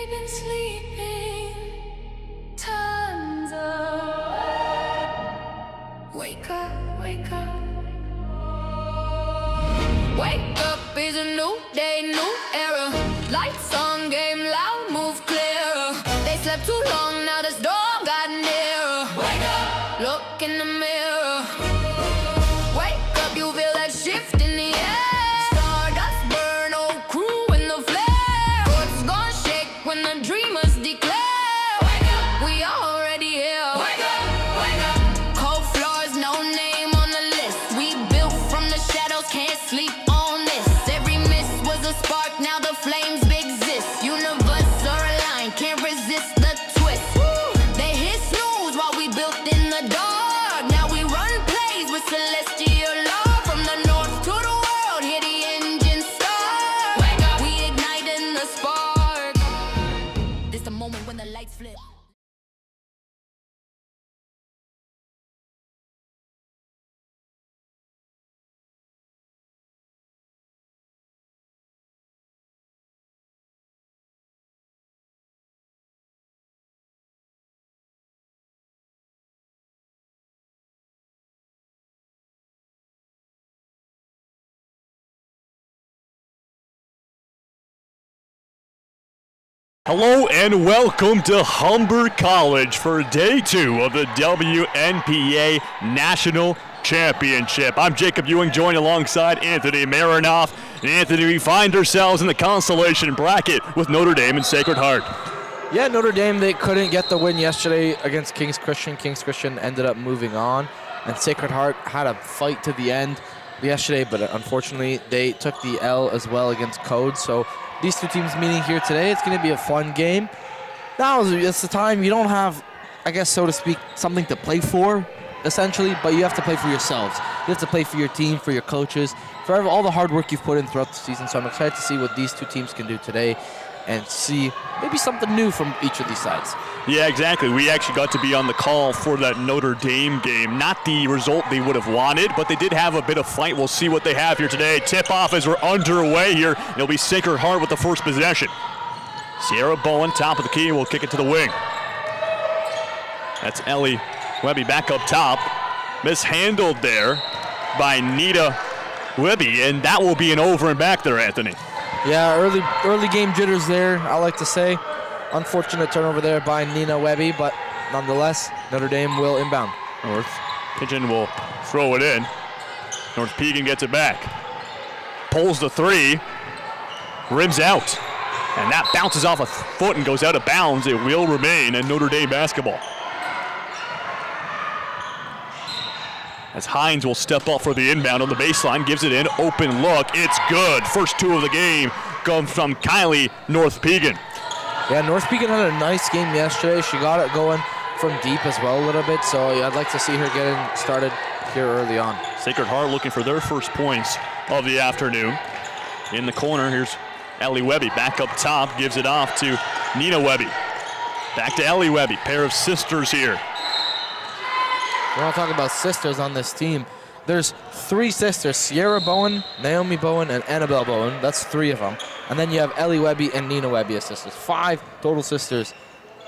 been sleeping tons of. Wake up, wake up. Wake up is a new day, new era. Lights on, game loud, move clearer. They slept too long, now the storm got nearer. Wake up, look in the mirror. Wake up, you feel that shift in the air. Stardust burn, old crew in the flare. What's gonna shake when the dreamers declare? Wake up, we already here. Wake up, wake up. Cold floors, no name on the list. We built from the shadows, can't sleep on this. Every miss was a spark, now the flames exist. Universe are aligned, can't resist the twist. They hit snooze while we built in the dark. Now we run plays with celestial law. From the north to the world, hear the engine start. Wake up, we igniting the spark. This the moment when the lights flip. Hello and welcome to Humber College for Day 2 of the WNPA National Championship. I'm Jacob Ewing, joined alongside Anthony Marinoff. And Anthony, we find ourselves in the consolation bracket with Notre Dame and Sacred Heart. Yeah, Notre Dame, they couldn't get the win yesterday against King's Christian. King's Christian ended up moving on, and Sacred Heart had a fight to the end yesterday, but unfortunately they took the L as well against Code. So these two teams meeting here today. It's going to be a fun game. Now it's the time you don't have, I guess, so to speak, something to play for, essentially, but you have to play for yourselves. You have to play for your team, for your coaches, for all the hard work you've put in throughout the season. So I'm excited to see what these two teams can do today and see maybe something new from each of these sides. Yeah, exactly. We actually got to be on the call for that Notre Dame game. Not the result they would have wanted, but they did have a bit of fight. We'll see what they have here today. Tip-off as we're underway here. It'll be Sacred Heart with the first possession. Sierra Bowen, top of the key, will kick it to the wing. That's Ellie Webby back up top. Mishandled there by Nita Webby, and that will be an over and back there, Anthony. Yeah, early game jitters there, I like to say. Unfortunate turnover there by Nina Webby, but nonetheless, Notre Dame will inbound. North Pigeon will throw it in. North Pegan gets it back. Pulls the three. Rims out. And that bounces off a foot and goes out of bounds. It will remain in Notre Dame basketball. As Hines will step up for the inbound on the baseline, gives it in, open look, it's good. First two of the game comes from Kylie North Pegan. Yeah, North Pegan had a nice game yesterday. She got it going from deep as well a little bit, so yeah, I'd like to see her getting started here early on. Sacred Heart looking for their first points of the afternoon. In the corner, here's Ellie Webby back up top, gives it off to Nina Webby. Back to Ellie Webby, pair of sisters here. We're not talking about sisters on this team. There's three sisters, Sierra Bowen, Naomi Bowen, and Annabelle Bowen. That's three of them. And then you have Ellie Webby and Nina Webby as sisters. 5 total sisters.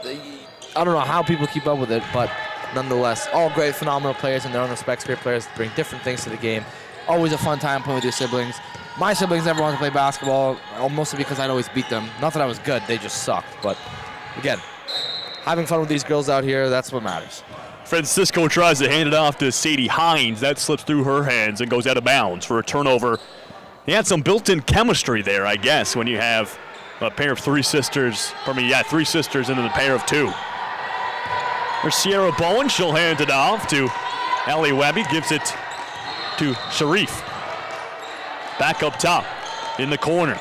I don't know how people keep up with it, but nonetheless, all great, phenomenal players in their own respects. Great players bring different things to the game. Always a fun time playing with your siblings. My siblings never wanted to play basketball, mostly because I'd always beat them. Not that I was good, they just sucked. But again, having fun with these girls out here, that's what matters. Francisco tries to hand it off to Sadie Hines. That slips through her hands and goes out of bounds for a turnover. He had some built-in chemistry there, I guess, when you have a pair of three sisters. Three sisters into the pair of two. There's Sierra Bowen. She'll hand it off to Ellie Webby. Gives it to Sharif. Back up top in the corner.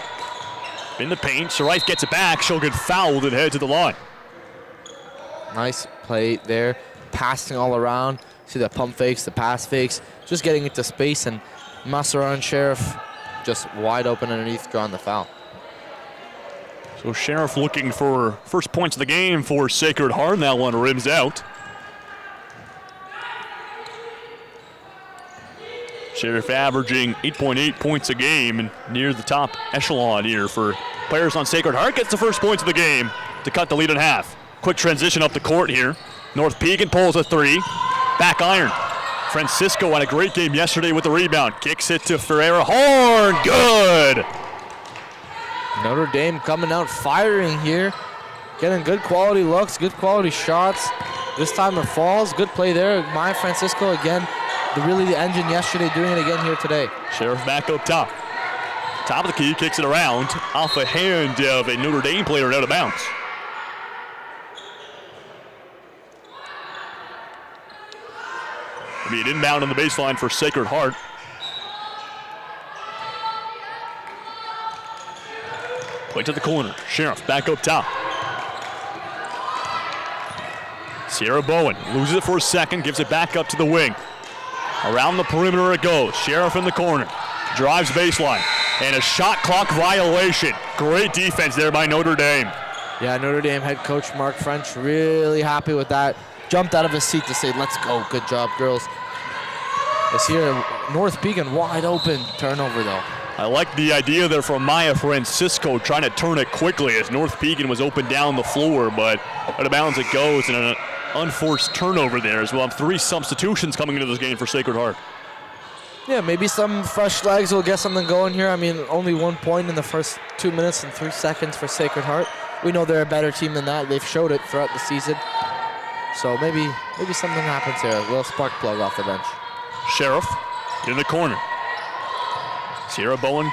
In the paint. Sharif gets it back. She'll get fouled and head to the line. Nice play there. Passing all around. See the pump fakes, the pass fakes. Just getting into space, and Massaran Sheriff just wide open underneath, drawing the foul. So Sheriff looking for first points of the game for Sacred Heart. That one rims out. Sheriff averaging 8.8 points a game and near the top echelon here for players on Sacred Heart. Gets the first points of the game to cut the lead in half. Quick transition up the court here. North Pegan pulls a three. Back iron. Francisco had a great game yesterday with the rebound. Kicks it to Ferreira. Horn, good! Notre Dame coming out firing here. Getting good quality looks, good quality shots. This time it falls. Good play there. Maya Francisco again. Really the engine yesterday, doing it again here today. Sheriff back up top. Top of the key, kicks it around. Off the hand of a Notre Dame player out of bounds. It'll be an inbound on the baseline for Sacred Heart. Play to the corner. Sheriff back up top. Sierra Bowen loses it for a second, gives it back up to the wing. Around the perimeter it goes. Sheriff in the corner. Drives baseline. And a shot clock violation. Great defense there by Notre Dame. Yeah, Notre Dame head coach Mark French really happy with that. Jumped out of his seat to say, let's go. Good job, girls. This here, North Pegan wide open. Turnover, though. I like the idea there from Maya Francisco trying to turn it quickly as North Pegan was open down the floor, but out of bounds it goes, and an unforced turnover there as well. 3 substitutions coming into this game for Sacred Heart. Yeah, maybe some fresh legs will get something going here. I mean, only 1 point in the first 2 minutes and 3 seconds for Sacred Heart. We know they're a better team than that. They've showed it throughout the season. So maybe something happens here. A little spark plug off the bench. Sheriff in the corner. Sierra Bowen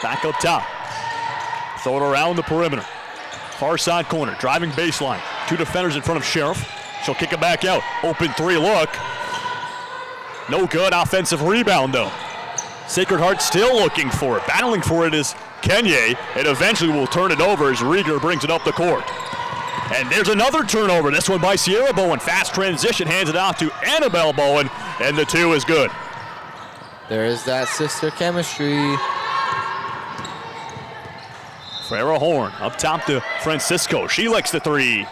back up top. Throw it around the perimeter. Far side corner, driving baseline. 2 defenders in front of Sheriff. She'll kick it back out. Open 3 look. No good. Offensive rebound, though. Sacred Heart still looking for it. Battling for it is Kenye, and eventually will turn it over as Rieger brings it up the court. And there's another turnover. This one by Sierra Bowen. Fast transition, hands it off to Annabelle Bowen, and the 2 is good. There is that sister chemistry. Ferreira Horn up top to Francisco. She licks the 3.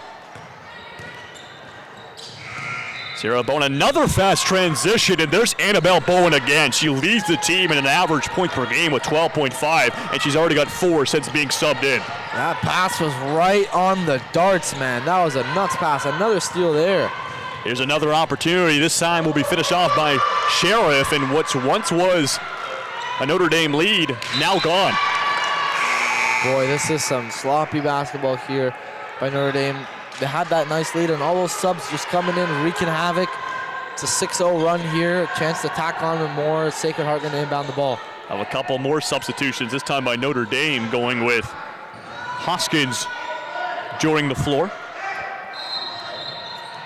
Sierra Bowen, another fast transition, and there's Annabelle Bowen again. She leads the team in an average point per game with 12.5, and she's already got 4 since being subbed in. That pass was right on the darts, man. That was a nuts pass. Another steal there. Here's another opportunity. This time will be finished off by Sheriff, and what once was a Notre Dame lead, now gone. Boy, this is some sloppy basketball here by Notre Dame. They had that nice lead, and all those subs just coming in, wreaking havoc. It's a 6-0 run here. A chance to tack on with more. Sacred Heart going to inbound the ball. Have a couple more substitutions, this time by Notre Dame, going with Hoskins joining the floor,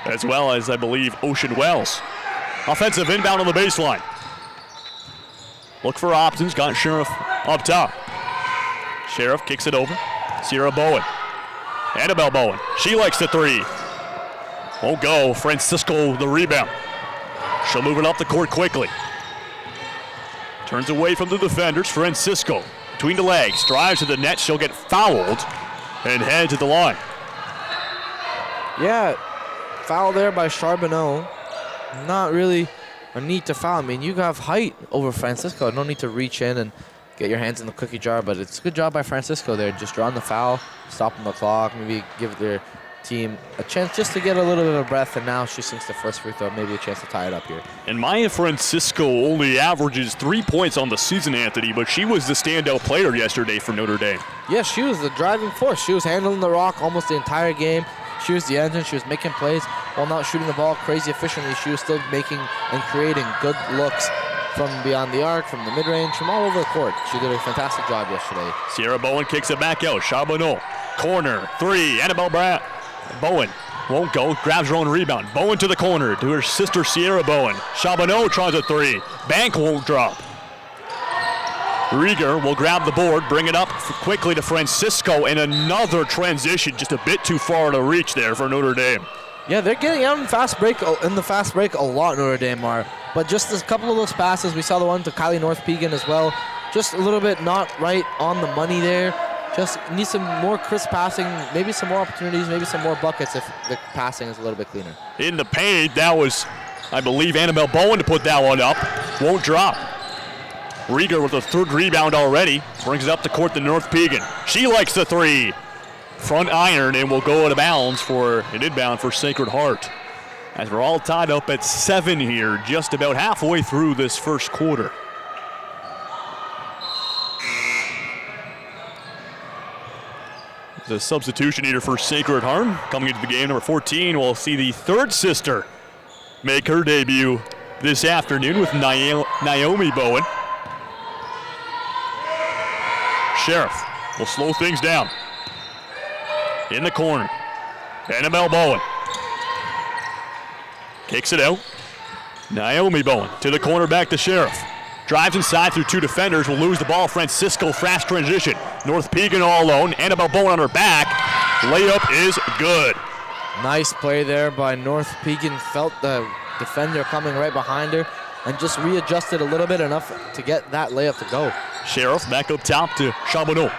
as well as, I believe, Ocean Wells. Offensive inbound on the baseline. Look for options. Got Sheriff up top. Sheriff kicks it over. Sierra Bowen. Annabelle Bowen. She likes the 3. Won't go. Francisco the rebound. She'll move it up the court quickly. Turns away from the defenders. Francisco between the legs. Drives to the net. She'll get fouled and head to the line. Yeah, foul there by Charbonneau. Not really a need to foul. I mean, you have height over Francisco. No need to reach in and get your hands in the cookie jar, but it's a good job by Francisco there. Just drawing the foul, stopping the clock, maybe give their team a chance just to get a little bit of breath, and now she sinks the first free throw, maybe a chance to tie it up here. And Maya Francisco only averages 3 points on the season, Anthony, but she was the standout player yesterday for Notre Dame. Yeah, she was the driving force. She was handling the rock almost the entire game. She was the engine. She was making plays while not shooting the ball crazy efficiently. She was still making and creating good looks from beyond the arc, from the mid-range, from all over the court. She did a fantastic job yesterday. Sierra Bowen kicks it back out. Charbonneau, corner, 3. Annabelle Bowen won't go, grabs her own rebound. Bowen to the corner to her sister Sierra Bowen. Charbonneau tries a 3. Bank won't drop. Rieger will grab the board, bring it up quickly to Francisco, and another transition just a bit too far to reach there for Notre Dame. Yeah, they're getting out in the fast break a lot, Notre Dame are. But just a couple of those passes, we saw the one to Kylie North Pegan as well. Just a little bit not right on the money there. Just need some more crisp passing, maybe some more opportunities, maybe some more buckets if the passing is a little bit cleaner. In the paint, that was, I believe, Annabelle Bowen to put that one up. Won't drop. Rieger with a 3rd rebound already. Brings it up the court to North Pegan. She likes the 3. front iron and will go out of bounds for an inbound for Sacred Heart. As we're all tied up at 7 here, just about halfway through this first quarter. The substitution here for Sacred Heart coming into the game, number 14. We'll see the third sister make her debut this afternoon with Naomi Bowen. Sheriff will slow things down. In the corner, Annabelle Bowen. Kicks it out. Naomi Bowen to the corner, back to Sheriff. Drives inside through 2 defenders, will lose the ball. Francisco, fast transition. North Pegan all alone. Annabelle Bowen on her back. Layup is good. Nice play there by North Pegan. Felt the defender coming right behind her and just readjusted a little bit enough to get that layup to go. Sheriff back up top to Charbonneau.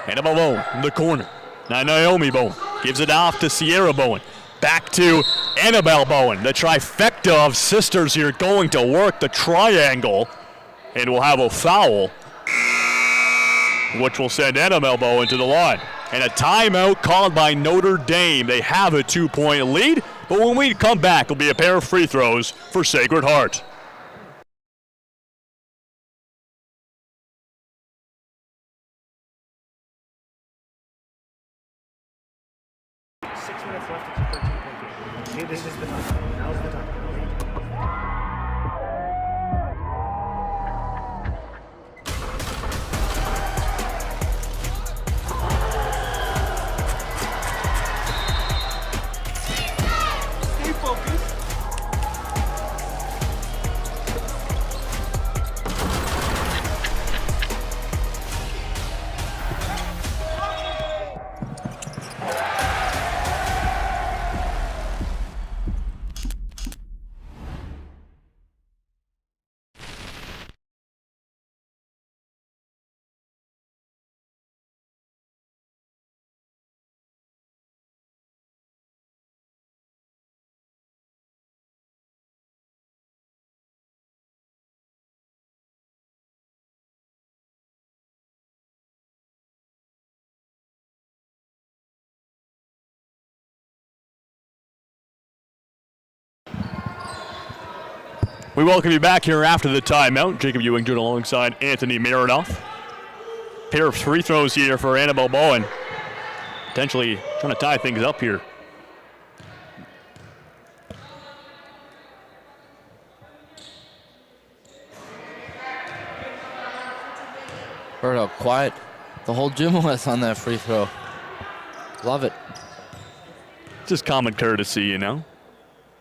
Annabelle Bowen in the corner. Now Naomi Bowen gives it off to Sierra Bowen. Back to Annabelle Bowen. The trifecta of sisters here going to work the triangle. And we'll have a foul, which will send Annabelle Bowen to the line. And a timeout called by Notre Dame. They have a 2-point lead, but when we come back, it'll be a pair of free throws for Sacred Heart. This is the time. Now's the time. Stay focused. We welcome you back here after the timeout. Jacob Ewing doing alongside Anthony Marinoff. Pair of free throws here for Annabelle Bowen. Potentially trying to tie things up here. Heard how quiet the whole gym was on that free throw. Love it. Just common courtesy, you know.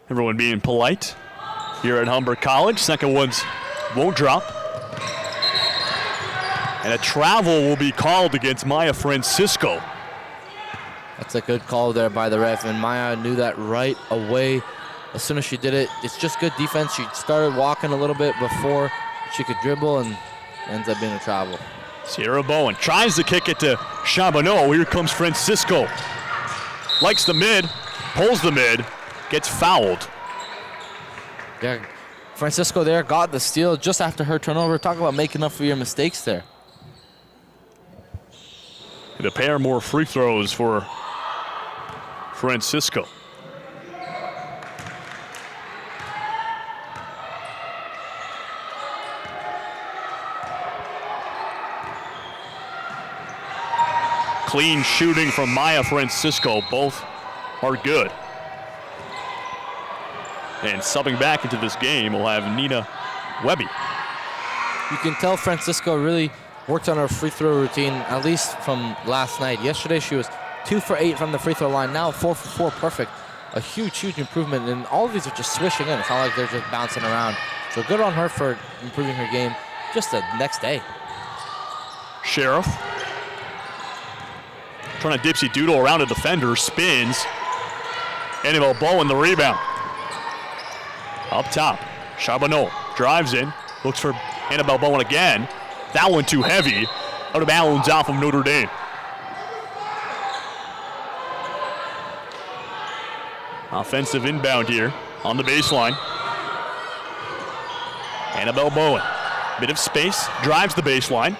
Everyone being polite here at Humber College. Second ones won't drop. And a travel will be called against Maya Francisco. That's a good call there by the ref, and Maya knew that right away. As soon as she did it, it's just good defense. She started walking a little bit before she could dribble, and ends up being a travel. Sierra Bowen tries to kick it to Charbonneau. Here comes Francisco. Likes the mid, pulls the mid, gets fouled. Yeah, Francisco there got the steal just after her turnover. Talk about making up for your mistakes there. And a pair more free throws for Francisco. Clean shooting from Maya Francisco. Both are good. And subbing back into this game, we'll have Nina Webby. You can tell Francisco really worked on her free throw routine, at least from last night. Yesterday she was 2 for 8 from the free throw line. Now 4 for 4 perfect. A huge, huge improvement. And all of these are just swishing in. It's not like they're just bouncing around. So good on her for improving her game just the next day. Sheriff trying to dipsy doodle around a defender, spins. Annabelle Bowen the rebound. Up top, Charbonneau drives in, looks for Annabelle Bowen again. That one too heavy. Out of bounds off of Notre Dame. Offensive inbound here on the baseline. Annabelle Bowen, bit of space, drives the baseline.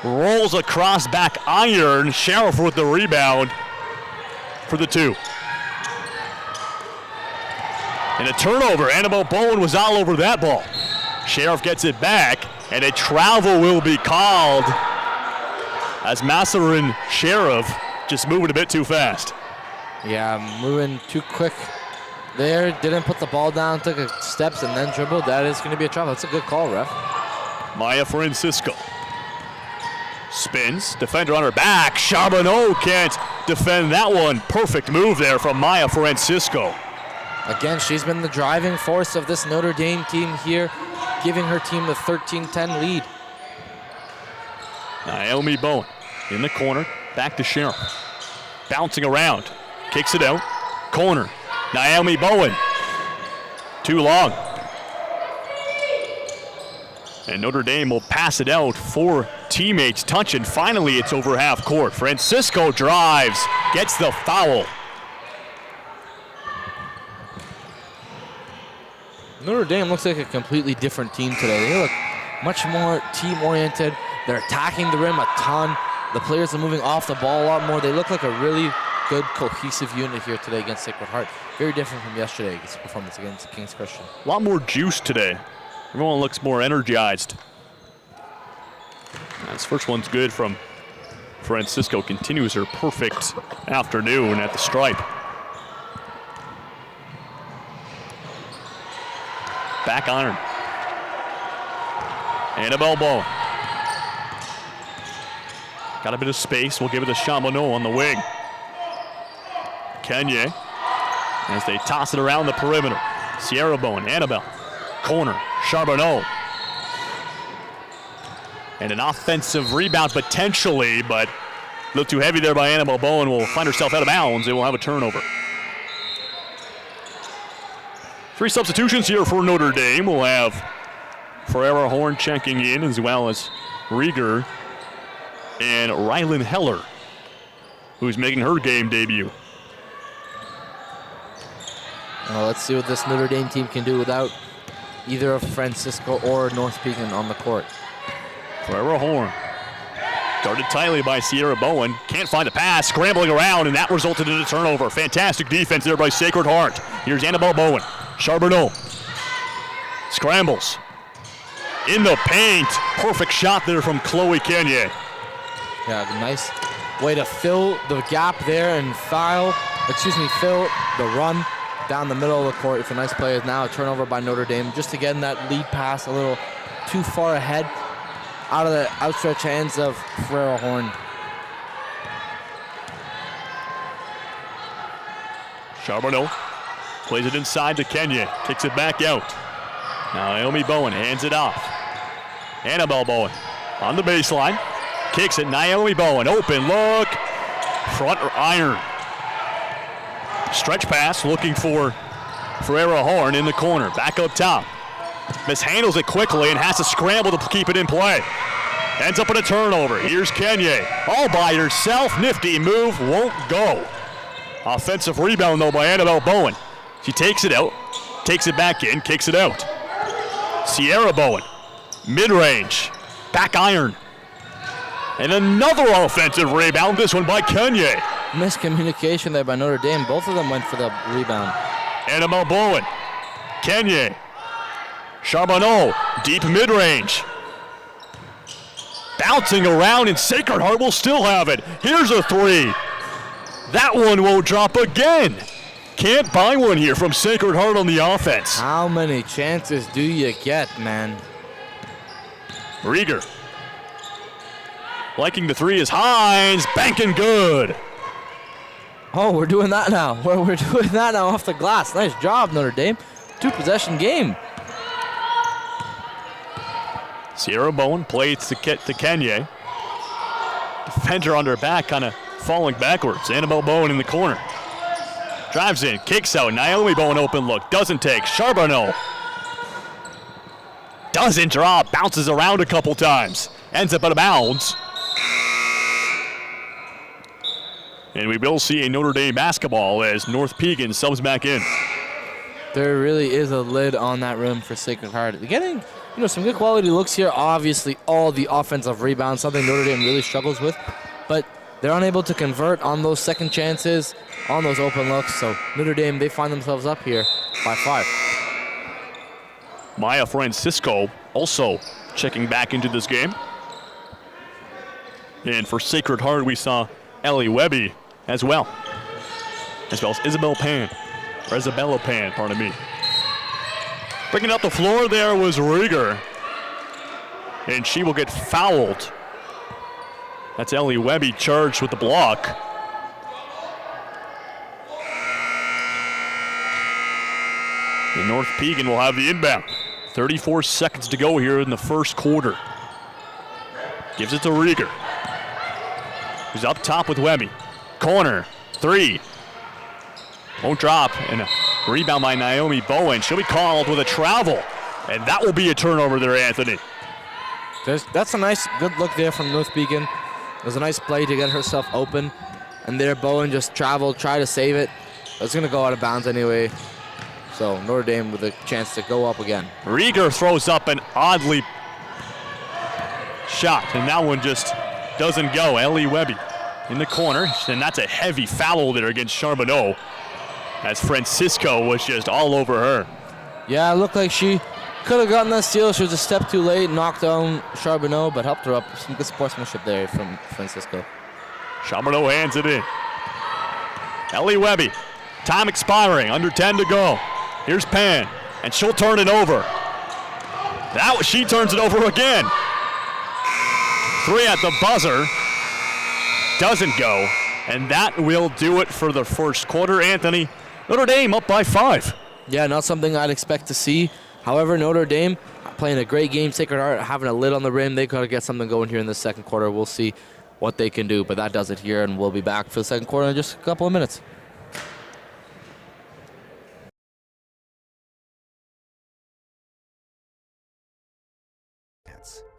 rolls across back iron. Sheriff with the rebound for the 2. And a turnover. Annabelle Bowen was all over that ball. Sheriff gets it back, and a travel will be called as Masserin Sheriff just moving a bit too fast. Yeah, moving too quick there. Didn't put the ball down, took steps, and then dribbled. That is going to be a travel. That's a good call, ref. Maya Francisco spins, defender on her back. Charbonneau can't defend that one. Perfect move there from Maya Francisco. Again, she's been the driving force of this Notre Dame team here, giving her team the 13-10 lead. Naomi Bowen in the corner, back to Sheriff. Bouncing around, kicks it out, corner. Naomi Bowen, too long. And Notre Dame will pass it out. 4 teammates touching. Finally, it's over half court. Francisco drives, gets the foul. Notre Dame looks like a completely different team today. They look much more team-oriented. They're attacking the rim a ton. The players are moving off the ball a lot more. They look like a really good, cohesive unit here today against Sacred Heart. Very different from yesterday's performance against King's Christian. A lot more juice today. Everyone looks more energized. This first one's good from Francisco. Continues her perfect afternoon at the stripe. Back iron. Annabelle Bowen. Got a bit of space. We'll give it to Charbonneau on the wing. Kenya as they toss it around the perimeter. Sierra Bowen, Annabelle. Corner, Charbonneau. And an offensive rebound potentially, but a little too heavy there by Annabelle Bowen. Will find herself out of bounds. They will have a turnover. 3 substitutions here for Notre Dame. We'll have Ferreira Horn checking in, as well as Rieger and Rylan Heller, who's making her game debut. Well, let's see what this Notre Dame team can do without either of Francisco or North Pekin on the court. Ferreira Horn guarded tightly by Sierra Bowen. Can't find the pass, scrambling around, and that resulted in a turnover. Fantastic defense there by Sacred Heart. Here's Annabelle Bowen. Charbonneau scrambles in the paint. Perfect shot there from Chloe Kenya. Yeah, nice way to fill the gap there and fill the run down the middle of the court. It's a nice play. Now a turnover by Notre Dame just to get in that lead pass a little too far ahead out of the outstretched hands of Ferreira Horn. Charbonneau plays it inside to Kenya, kicks it back out. Now Naomi Bowen hands it off. Annabelle Bowen on the baseline, kicks it. Naomi Bowen, open look, front iron. Stretch pass, looking for Ferreira Horn in the corner, back up top. Mishandles it quickly and has to scramble to keep it in play. Ends up in a turnover. Here's Kenya, all by herself. Nifty move, won't go. Offensive rebound though by Annabelle Bowen. She takes it out, takes it back in, kicks it out. Sierra Bowen, mid-range, back iron. And another offensive rebound, this one by Kenya. Miscommunication there by Notre Dame. Both of them went for the rebound. Annabelle Bowen, Kenya, Charbonneau, deep mid-range. Bouncing around, and Sacred Heart will still have it. Here's a 3. That one won't drop again. Can't buy one here from Sacred Heart on the offense. How many chances do you get, man? Rieger. Liking the 3 is Hines, banking good. Oh, we're doing that now. We're doing that now off the glass. Nice job, Notre Dame. 2-possession game. Sierra Bowen plays to Kenya. Defender on her back, kind of falling backwards. Annabelle Bowen in the corner. Drives in, kicks out. Naomi Bowen open look, doesn't take. Charbonneau doesn't draw, bounces around a couple times. Ends up out of bounds. And we will see a Notre Dame basketball as North Pekin subs back in. There really is a lid on that rim for Sacred Heart. They're getting, some good quality looks here. Obviously, all the offensive rebounds, something Notre Dame really struggles with. But they're unable to convert on those second chances, on those open looks. So Notre Dame, they find themselves up here by 5. Maya Francisco also checking back into this game. And for Sacred Heart, we saw Ellie Webby as well as Isabella Pan, pardon me. Bringing up the floor there was Rieger, and she will get fouled. That's Ellie Webby charged with the block. And North Pegan will have the inbound. 34 seconds to go here in the first quarter. Gives it to Rieger. He's up top with Webby. Corner, 3. Won't drop, and a rebound by Naomi Bowen. She'll be called with a travel, and that will be a turnover there, Anthony. That's a nice, good look there from North Pegan. It was a nice play to get herself open, and there Bowen just traveled, tried to save it. It's going to go out of bounds anyway. So Notre Dame with a chance to go up again. Rieger throws up an oddly shot, and that one just doesn't go. Ellie Webby in the corner, and that's a heavy foul there against Charbonneau, as Francisco was just all over her. Yeah, it looked like she could have gotten that steal. She was a step too late, knocked down Charbonneau, but helped her up. Some good sportsmanship there from Francisco. Charbonneau hands it in. Ellie Webby, time expiring, under 10 to go. Here's Pan, and she'll turn it over. She turns it over again. 3 at the buzzer. Doesn't go, and that will do it for the first quarter. Anthony, Notre Dame up by 5. Yeah, not something I'd expect to see. However, Notre Dame playing a great game. Sacred Heart having a lid on the rim. They got to get something going here in the second quarter. We'll see what they can do, but that does it here, and we'll be back for the second quarter in just a couple of minutes.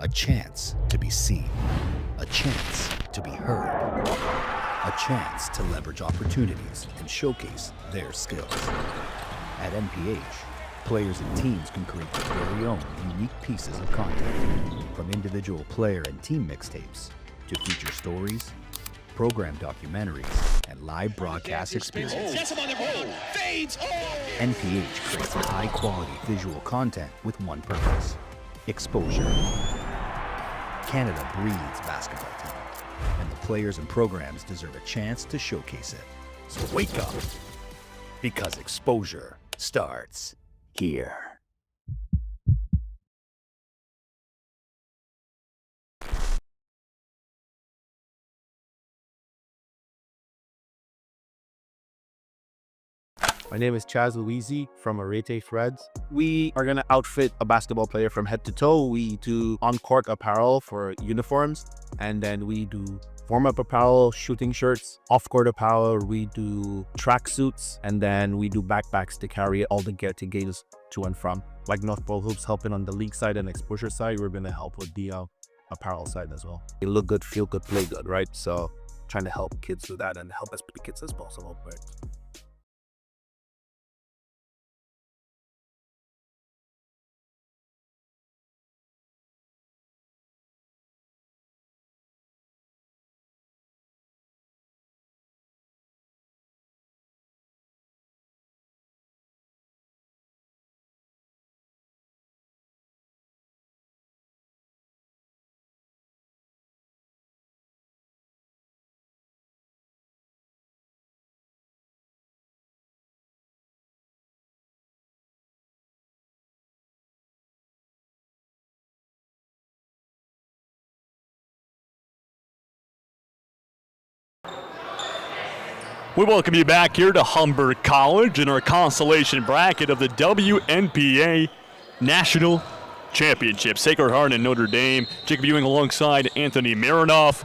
A chance to be seen, a chance to be heard, a chance to leverage opportunities and showcase their skills. At NPH, players and teams can create their very own unique pieces of content, from individual player and team mixtapes to feature stories, program documentaries, and live broadcast experiences. NPH creates high-quality visual content with one purpose: exposure. Canada breeds basketball talent, and the players and programs deserve a chance to showcase it. So wake up, because exposure starts here. My name is Chaz Louisi from Arete Threads. We are going to outfit a basketball player from head to toe. We do on-court apparel for uniforms, and then we do warm-up apparel, shooting shirts, off-court apparel. We do track suits, and then we do backpacks to carry all the gear to games to and from. Like North Pole Hoops helping on the league side and exposure side, we're going to help with the apparel side as well. You look good, feel good, play good, right? So trying to help kids with that and help as many kids as possible, right? We welcome you back here to Humber College in our consolation bracket of the WNPA National Championship. Sacred Heart and Notre Dame. Jacob Ewing alongside Anthony Marinoff.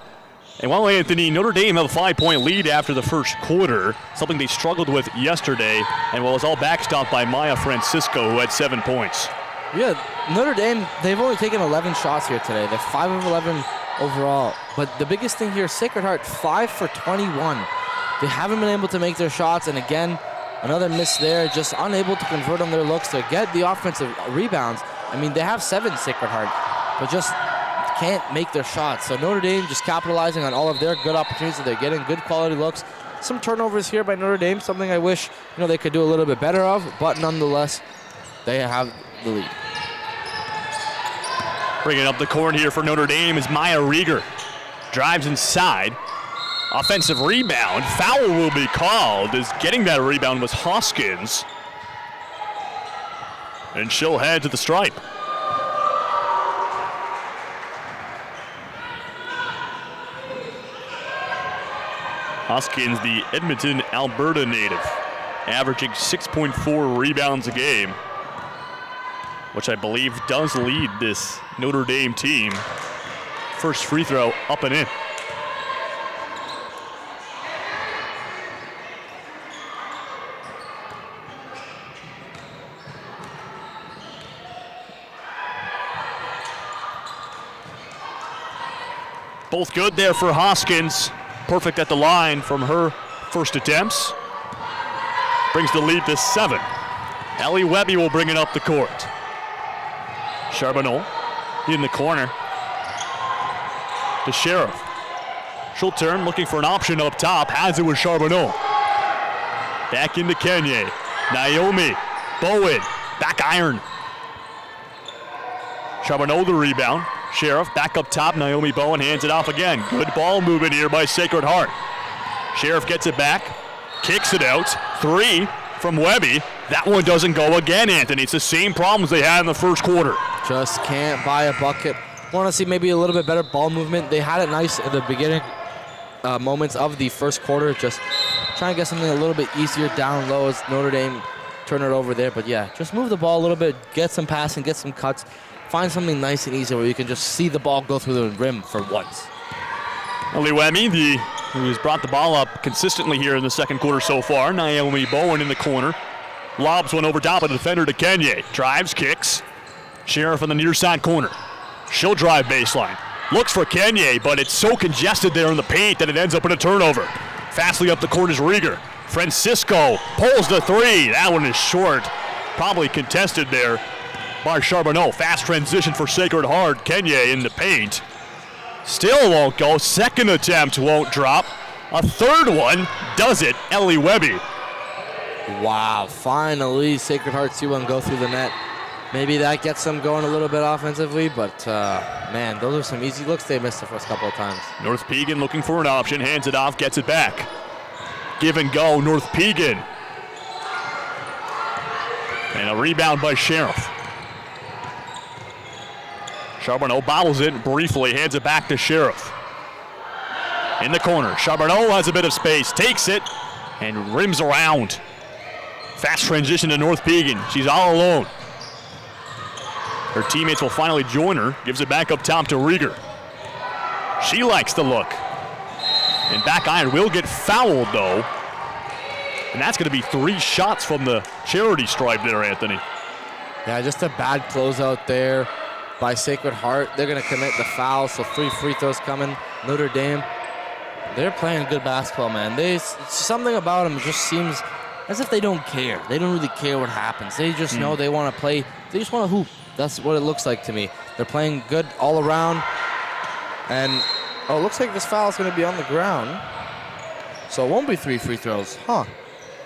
And while Anthony, Notre Dame have a 5-point lead after the first quarter, something they struggled with yesterday, and was all backstopped by Maya Francisco, who had 7 points. Yeah, Notre Dame, they've only taken 11 shots here today. They're 5 of 11 overall. But the biggest thing here, Sacred Heart, 5 for 21. They haven't been able to make their shots, and again, Another miss there, just unable to convert on their looks to get the offensive rebounds. I mean, they have 7 Sacred Heart, but just can't make their shots. So Notre Dame just capitalizing on all of their good opportunities that they're getting, good quality looks. Some turnovers here by Notre Dame, something I wish they could do a little bit better of, but nonetheless, they have the lead. Bringing up the court here for Notre Dame is Maya Rieger. Drives inside. Offensive rebound. Foul will be called, as getting that rebound was Hoskins. And she'll head to the stripe. Hoskins, the Edmonton, Alberta native, averaging 6.4 rebounds a game, which I believe does lead this Notre Dame team. First free throw up and in. Both good there for Hoskins. Perfect at the line from her first attempts. Brings the lead to 7. Ellie Webby will bring it up the court. Charbonneau in the corner to Sheriff. She'll turn, looking for an option up top. Has it with Charbonneau. Back into Kenye. Naomi Bowen, back iron. Charbonneau the rebound. Sheriff back up top. Naomi Bowen hands it off again. Good ball movement here by Sacred Heart. Sheriff gets it back, kicks it out. 3 from Webby. That one doesn't go again, Anthony. It's the same problems they had in the first quarter. Just can't buy a bucket. Want to see maybe a little bit better ball movement. They had it nice at the beginning moments of the first quarter. Just trying to get something a little bit easier down low as Notre Dame turn it over there. But yeah, just move the ball a little bit, get some passing, get some cuts. Find something nice and easy where you can just see the ball go through the rim for once. Ellie Webby, who's brought the ball up consistently here in the second quarter so far. Naomi Bowen in the corner. Lobs one over top of the defender to Kenye. Drives, kicks. Sheriff on the near side corner. She'll drive baseline. Looks for Kenye, but it's so congested there in the paint that it ends up in a turnover. Fastly up the court is Rieger. Francisco pulls the 3. That one is short. Probably contested there by Charbonneau. Fast transition for Sacred Heart. Kenye in the paint. Still won't go. Second attempt won't drop. A third one does it. Ellie Webby. Wow, finally Sacred Heart see one go through the net. Maybe that gets them going a little bit offensively, but man, those are some easy looks they missed the first couple of times. North Pegan looking for an option, hands it off, gets it back. Give and go, North Pegan. And a rebound by Sheriff. Charbonneau bobbles it briefly, hands it back to Sheriff. In the corner, Charbonneau has a bit of space, takes it, and rims around. Fast transition to North Pegan. She's all alone. Her teammates will finally join her. Gives it back up top to Rieger. She likes the look. And back iron will get fouled, though. And that's going to be 3 shots from the charity stripe there, Anthony. Yeah, just a bad closeout there by Sacred Heart. They're going to commit the foul, so 3 free throws coming. Notre Dame, they're playing good basketball, man. Something about them just seems as if they don't care. They don't really care what happens. They just know they want to play. They just want to hoop. That's what it looks like to me. They're playing good all around. And, it looks like this foul is going to be on the ground. So it won't be 3 free throws. Huh.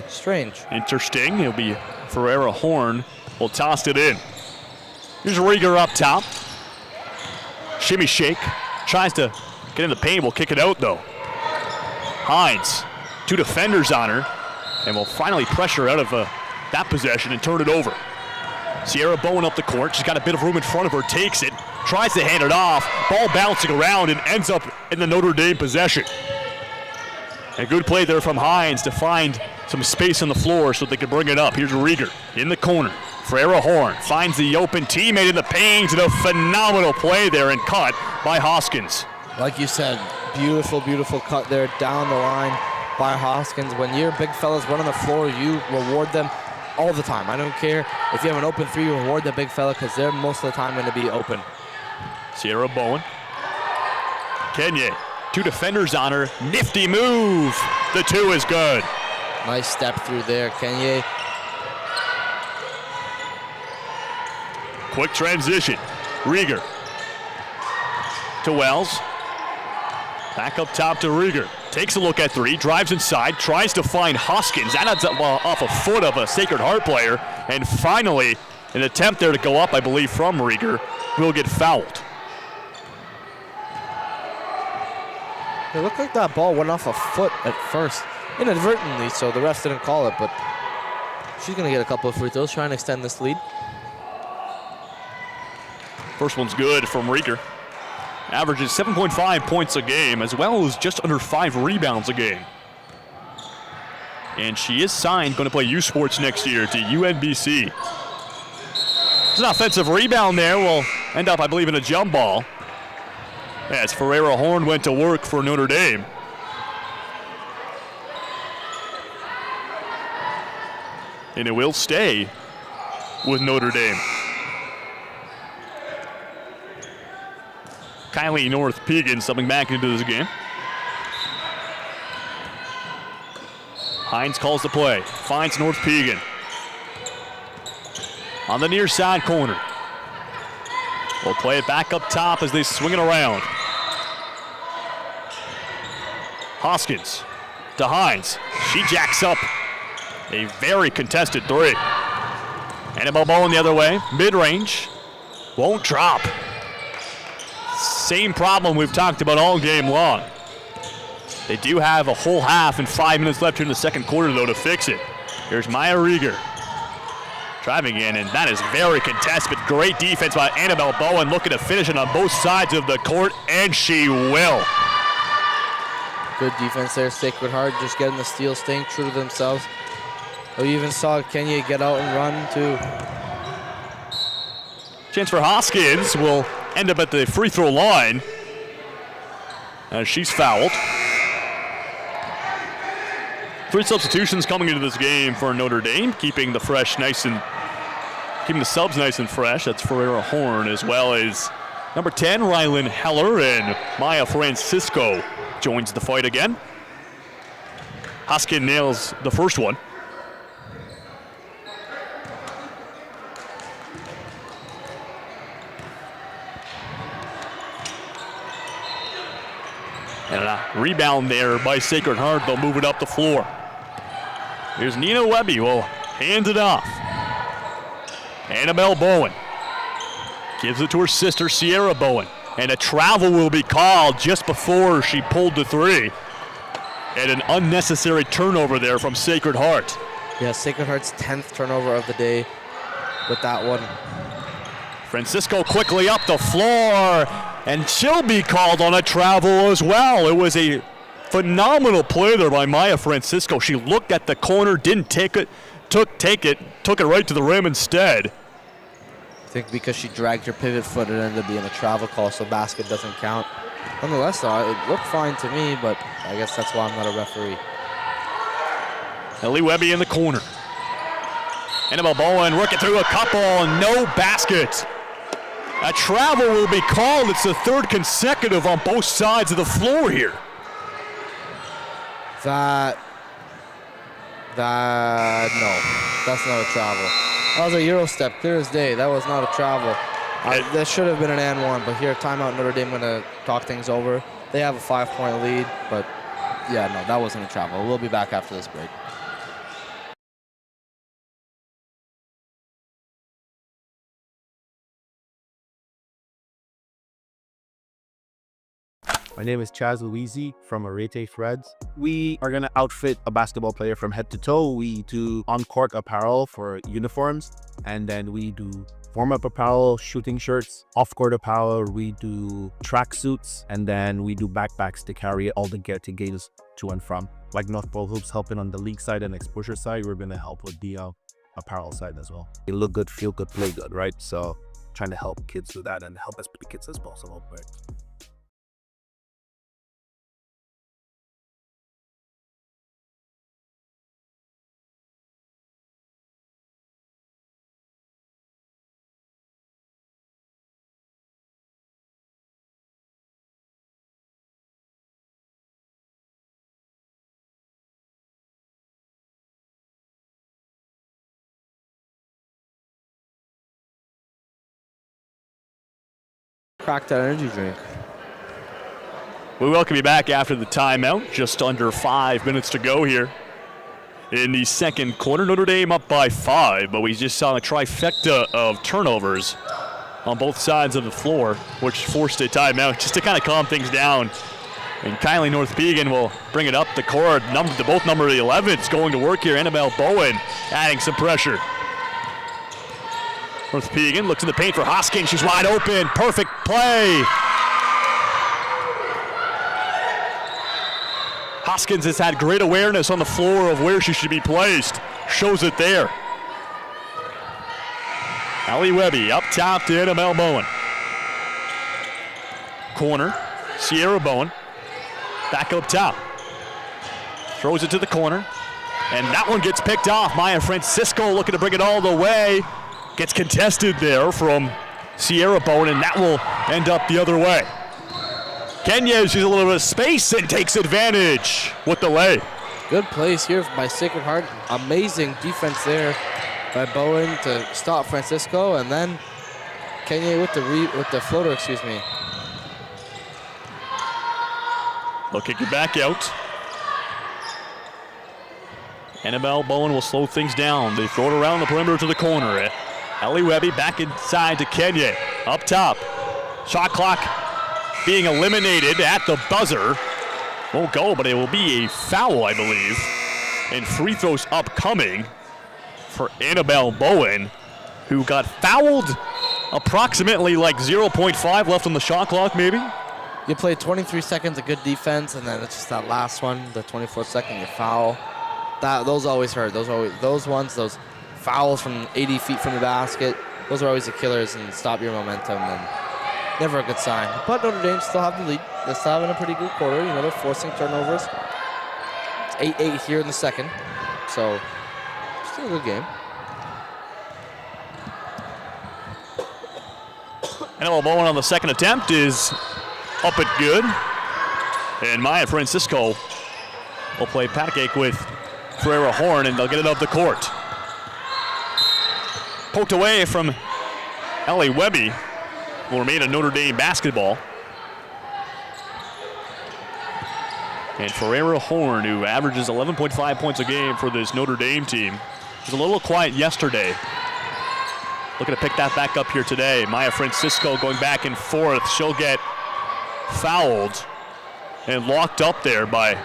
Strange. Interesting. It'll be Ferreira Horn will toss it in. Here's Rieger up top. Shimmy shake. Tries to get in the paint. Will kick it out, though. Hines. 2 defenders on her. And will finally pressure out of that possession and turn it over. Sierra Bowen up the court. She's got a bit of room in front of her. Takes it. Tries to hand it off. Ball bouncing around and ends up in the Notre Dame possession. A good play there from Hines to find some space on the floor so they can bring it up. Here's Rieger in the corner. Ferreira Horn finds the open teammate in the paint. And a phenomenal play there and cut by Hoskins. Like you said, beautiful, beautiful cut there down the line by Hoskins. When your big fellas run on the floor, you reward them all the time. I don't care if you have an open 3, you reward the big fella because they're most of the time going to be open. Sierra Bowen. Kenye. 2 defenders on her. Nifty move. The 2 is good. Nice step through there, Kenya. Quick transition. Rieger to Wells. Back up top to Rieger. Takes a look at three, drives inside, tries to find Hoskins. That ends up off a foot of a Sacred Heart player. And finally, an attempt there to go up, I believe, from Rieger, will get fouled. It looked like that ball went off a foot at first, inadvertently, so the refs didn't call it, but she's going to get a couple of free throws, trying to extend this lead. First one's good from Rieger. Averages 7.5 points a game, as well as just under 5 rebounds a game. And she is signed, going to play U Sports next year to UNBC. There's an offensive rebound there. Will end up, I believe, in a jump ball, as Ferreira Horn went to work for Notre Dame. And it will stay with Notre Dame. Kylie North-Pegan subbing back into this game. Hines calls the play, finds North-Pegan. On the near side corner. We'll play it back up top as they swing it around. Hoskins to Hines. She jacks up a very contested three. Annabelle Bowen the other way, mid-range, won't drop. Same problem we've talked about all game long. They do have a whole half and 5 minutes left here in the second quarter, though, to fix it. Here's Maya Rieger driving in, and that is very contested, but great defense by Annabelle Bowen, looking to finish it on both sides of the court, and she will. Good defense there, Sacred Heart just getting the steal, staying true to themselves. Oh, you even saw Kenya get out and run, too. Chance for Hoskins will end up at the free throw line as she's fouled. 3 substitutions coming into this game for Notre Dame, keeping the subs nice and fresh. That's Ferreira Horn, as well as number 10, Rylan Heller, and Maya Francisco joins the fight again. Hoskins nails the first one. And a rebound there by Sacred Heart. They'll move it up the floor. Here's Nina Webby. Will hand it off. Annabelle Bowen gives it to her sister, Sierra Bowen. And a travel will be called just before she pulled the three. And an unnecessary turnover there from Sacred Heart. Yeah, Sacred Heart's 10th turnover of the day with that one. Francisco quickly up the floor, and she'll be called on a travel as well. It was a phenomenal play there by Maya Francisco. She looked at the corner, didn't take it, took it right to the rim instead. I think because she dragged her pivot foot, it ended up being a travel call, so basket doesn't count. Nonetheless, though, it looked fine to me, but I guess that's why I'm not a referee. Ellie Webby in the corner. Annabelle Bowen working through a couple, no basket. A travel will be called. It's the third consecutive on both sides of the floor here. No, that's not a travel. That was a Euro step, clear as day. That was not a travel. That should have been an and one, but here, timeout, Notre Dame going to talk things over. They have a 5-point lead, but yeah, no, that wasn't a travel. We'll be back after this break. My name is Chaz Louisi from Arete Threads. We are going to outfit a basketball player from head to toe. We do on-court apparel for uniforms, and then we do warm-up apparel, shooting shirts, off-court apparel. We do track suits, and then we do backpacks to carry all the gear to games to and from. Like North Pole Hoops helping on the league side and exposure side, we're going to help with the apparel side as well. You look good, feel good, play good, right? So trying to help kids do that and help as many kids as possible. Right? crack that energy drink. We welcome you back after the timeout. Just under 5 minutes to go here in the second quarter. Notre Dame up by 5, but we just saw a trifecta of turnovers on both sides of the floor, which forced a timeout just to kind of calm things down. And Kylie North-Pegan will bring it up the court. Both number 11s going to work here. Annabelle Bowen adding some pressure. North-Pegan looks in the paint for Hoskins. She's wide open. Perfect play. Hoskins has had great awareness on the floor of where she should be placed. Shows it there. Allie Webby up top to Annabelle Bowen. Corner, Sierra Bowen. Back up top. Throws it to the corner. And that one gets picked off. Maya Francisco looking to bring it all the way. Gets contested there from Sierra Bowen, and that will end up the other way. Kenya sees a little bit of space and takes advantage with the lay. Good place here by Sacred Heart. Amazing defense there by Bowen to stop Francisco, and then Kenya with the floater, excuse me. They'll kick it back out. Annabelle Bowen will slow things down. They throw it around the perimeter to the corner. Ellie Webby back inside to Kenya. Up top. Shot clock being eliminated at the buzzer. Won't go, but it will be a foul, I believe. And free throws upcoming for Annabelle Bowen, who got fouled approximately like 0.5 left on the shot clock, maybe. You play 23 seconds of good defense, and then it's just that last one, the 24th second, you foul. Those always hurt. Those fouls from 80 feet from the basket, those are always the killers and stop your momentum, and never a good sign. But Notre Dame still have the lead. They're still having a pretty good quarter. You know, they're forcing turnovers. It's 8-8 here in the second, so still a good game. Annabelle Bowen on the second attempt is up it good. And Maya Francisco will play pancake with Ferreira Horn, and they'll get it up the court. Poked away from Ellie Webby. Will remain a Notre Dame basketball. And Ferreira Horn, who averages 11.5 points a game for this Notre Dame team, was a little quiet yesterday. Looking to pick that back up here today. Maya Francisco going back and forth. She'll get fouled and locked up there by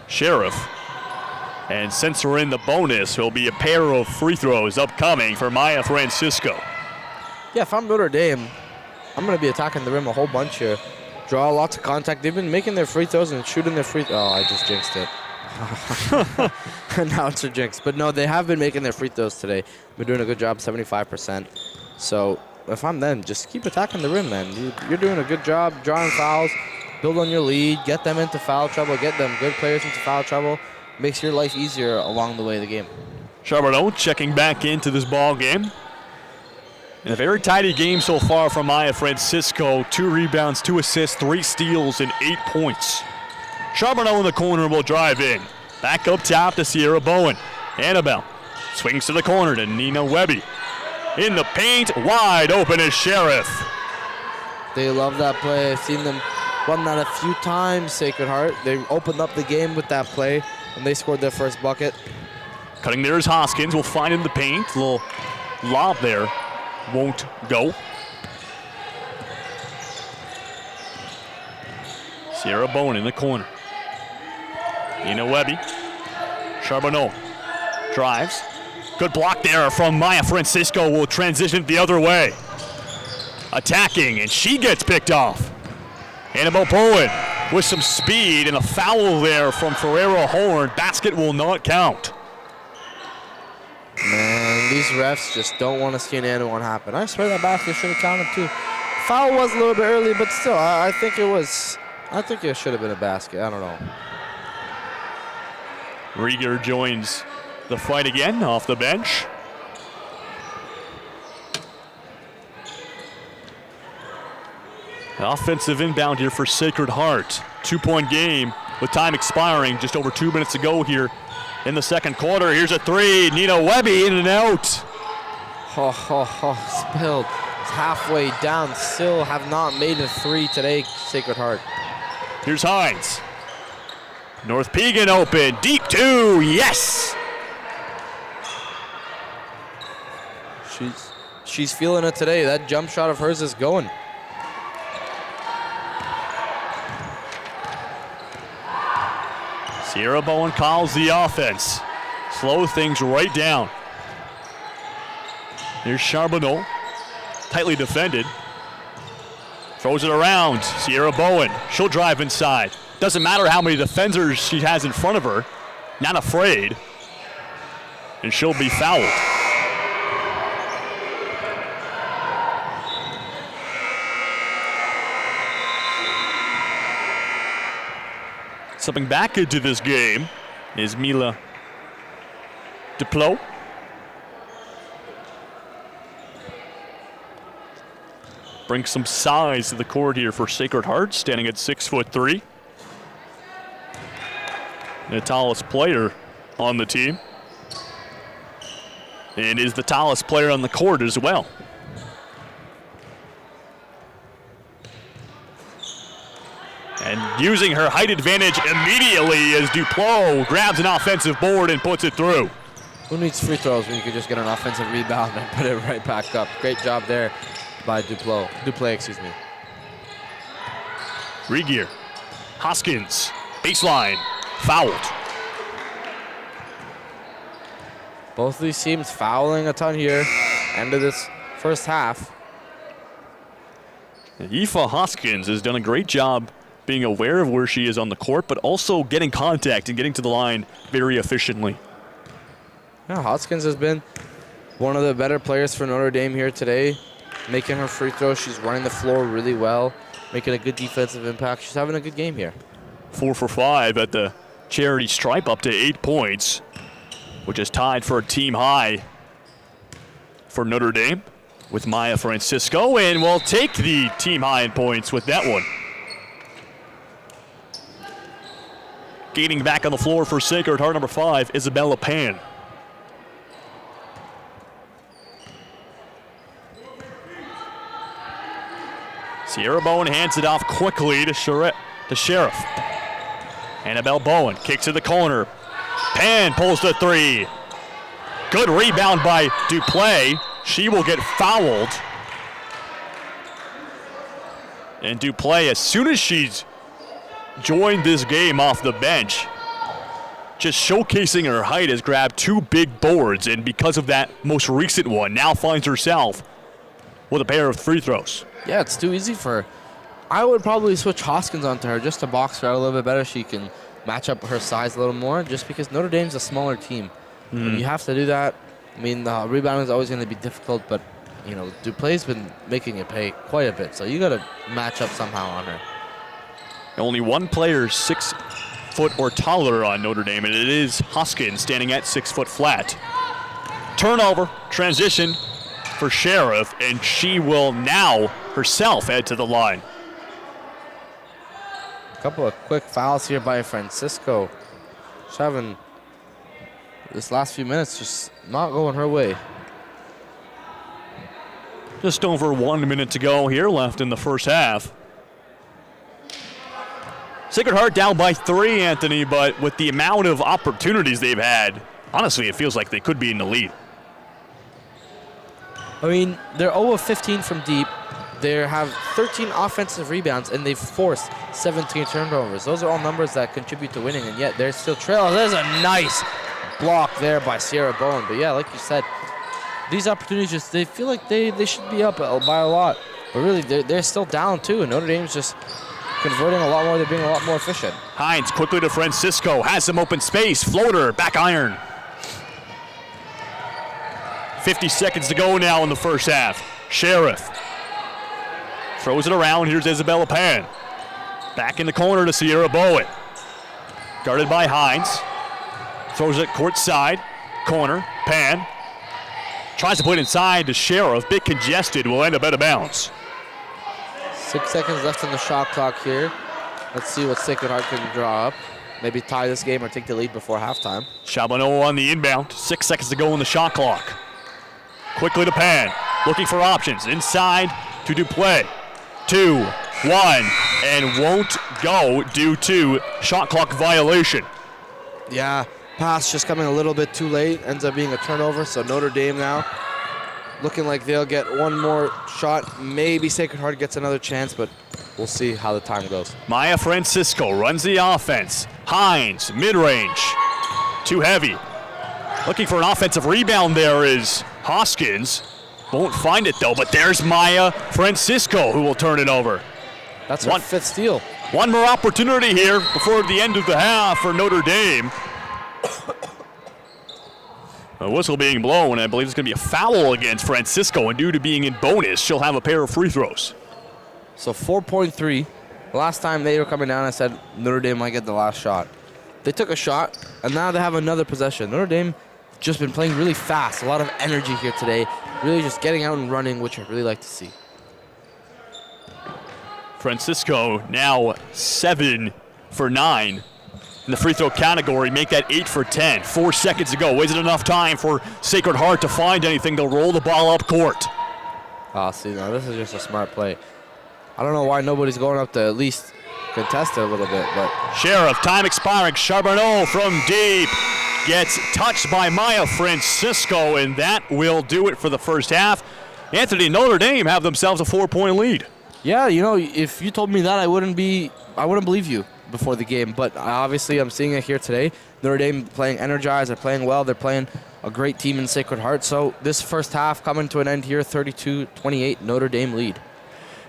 Sheriff. And since we're in the bonus, there'll be a pair of free throws upcoming for Maya Francisco. Yeah, if I'm Notre Dame, I'm going to be attacking the rim a whole bunch here. Draw lots of contact. They've been making their free throws and shooting their free throws. Oh, I just jinxed it. Announcer jinx. But no, they have been making their free throws today. Been doing a good job, 75%. So if I'm them, just keep attacking the rim, man. You're doing a good job drawing fouls. Build on your lead. Get them into foul trouble. Get them good players into foul trouble. Makes your life easier along the way of the game. Charbonneau checking back into this ball game. In a very tidy game so far from Maya Francisco. 2 rebounds, 2 assists, 3 steals, and 8 points. Charbonneau in the corner will drive in. Back up top to Sierra Bowen. Annabelle swings to the corner to Nina Webby. In the paint, wide open is Sheriff. They love that play. I've seen them run that a few times, Sacred Heart. They opened up the game with that play, and they scored their first bucket. Cutting there is Hoskins. Will find in the paint. Little lob there. Won't go. Sierra Bowen in the corner. Nina Webby. Charbonneau drives. Good block there from Maya Francisco. Will transition the other way. Attacking, and she gets picked off. Annabelle Bowen with some speed, and a foul there from Ferreira Horn. Basket will not count. Man, these refs just don't want to see an and one happen. I swear that basket should have counted too. Foul was a little bit early, but still, I think it should have been a basket. I don't know. Rieger joins the fight again off the bench. An offensive inbound here for Sacred Heart. 2-point game with time expiring. Just over 2 minutes to go here in the second quarter. Here's a 3. Nina Webby in and out. Spilled. halfway down. Still have not made a three today, Sacred Heart. Here's Hines. North Pegan open, deep two, yes! She's feeling it today. That jump shot of hers is going. Sierra Bowen calls the offense. Slow things right down. Here's Charbonneau, tightly defended. Throws it around, Sierra Bowen. She'll drive inside. Doesn't matter how many defenders she has in front of her. Not afraid. And she'll be fouled. Stepping back into this game is Mila Duplot. Brings some size to the court here for Sacred Heart, standing at 6'3". The tallest player on the team. And is the tallest player on the court as well. And using her height advantage immediately as Duplot grabs an offensive board and puts it through. Who needs free throws when you can just get an offensive rebound and put it right back up? Great job there by Duplay, excuse me. Regier, Hoskins, baseline, fouled. Both of these teams fouling a ton here. End of this first half. Aoife Hoskins has done a great job being aware of where she is on the court, but also getting contact and getting to the line very efficiently. Yeah, Hoskins has been one of the better players for Notre Dame here today. Making her free throws, she's running the floor really well, making a good defensive impact. She's having a good game here. 4 for 5 at the charity stripe, up to 8 points, which is tied for a team high for Notre Dame with Maya Francisco, and will take the team high in points with that one. Gaining back on the floor for Sacred Heart, number 5, Isabella Pan. Sierra Bowen hands it off quickly to Sheriff. Annabelle Bowen kicks to the corner. Pan pulls the three. Good rebound by Duplay. She will get fouled. And Duplay, as soon as she's joined this game off the bench, just showcasing her height, has grabbed 2 big boards, and because of that most recent one, now finds herself with a pair of free throws. Yeah, it's too easy for her. I would probably switch Hoskins onto her just to box her out a little bit better. She can match up her size a little more, just because Notre Dame's a smaller team. And you have to do that. I mean, the rebounding is always going to be difficult, but, you know, Duplay's been making it pay quite a bit, so you got to match up somehow on her. Only one player 6 foot or taller on Notre Dame, and it is Hoskins, standing at 6 foot flat. Turnover, transition for Sheriff, and she will now herself head to the line. A couple of quick fouls here by Francisco. She's having this last few minutes just not going her way. Just over 1 minute to go here left in the first half. Sacred Heart down by 3, Anthony, but with the amount of opportunities they've had, honestly, it feels like they could be in the lead. I mean, they're 0 of 15 from deep. They have 13 offensive rebounds, and they've forced 17 turnovers. Those are all numbers that contribute to winning, and yet they're still trailing. There's a nice block there by Sierra Bowen. But yeah, like you said, these opportunities just, they feel like they should be up by a lot. But really, they're still down too, and Notre Dame's just converting a lot more. They're being a lot more efficient. Hines quickly to Francisco, has some open space, floater, back iron. 50 seconds to go now in the first half. Sheriff throws it around. Here's Isabella Pan. Back in the corner to Sierra Bowen. Guarded by Hines. Throws it court side. Corner. Pan. Tries to put it inside to Sheriff. Bit congested. Will end up out of bounds. 6 seconds left on the shot clock here. Let's see what Sacred Heart can draw up. Maybe tie this game or take the lead before halftime. Charbonneau on the inbound. 6 seconds to go on the shot clock. Quickly to Pan. looking for options. Inside to Duplay. 2, 1, and won't go due to shot clock violation. Yeah, pass just coming a little bit too late. Ends up being a turnover, so Notre Dame now looking like they'll get one more shot. Maybe Sacred Heart gets another chance, but we'll see how the time goes. Maya Francisco runs the offense. Hines, mid-range. Too heavy. Looking for an offensive rebound there is Hoskins. Won't find it though, but there's Maya Francisco who will turn it over. That's her fifth steal. One more opportunity here before the end of the half for Notre Dame. A whistle being blown, and I believe it's going to be a foul against Francisco, and due to being in bonus, she'll have a pair of free throws. So 4.3. Last time they were coming down, I said Notre Dame might get the last shot. They took a shot, and now they have another possession. Notre Dame just been playing really fast, a lot of energy here today, really just getting out and running, which I really like to see. Francisco now 7 for 9 in the free throw category, make that 8 for 10. 4 seconds to go. Wasn't enough time for Sacred Heart to find anything. They'll roll the ball up court. See, now this is just a smart play. I don't know why nobody's going up to at least contest it a little bit, but Sheriff, time expiring. Charbonneau from deep gets touched by Maya Francisco, and that will do it for the first half. Anthony, Notre Dame have themselves a 4-point lead. yeah, you know, if you told me that, I wouldn't believe you before the game. But obviously, I'm seeing it here today. Notre Dame playing energized, they're playing well, they're playing a great team in Sacred Heart. So this first half coming to an end here, 32-28, Notre Dame lead.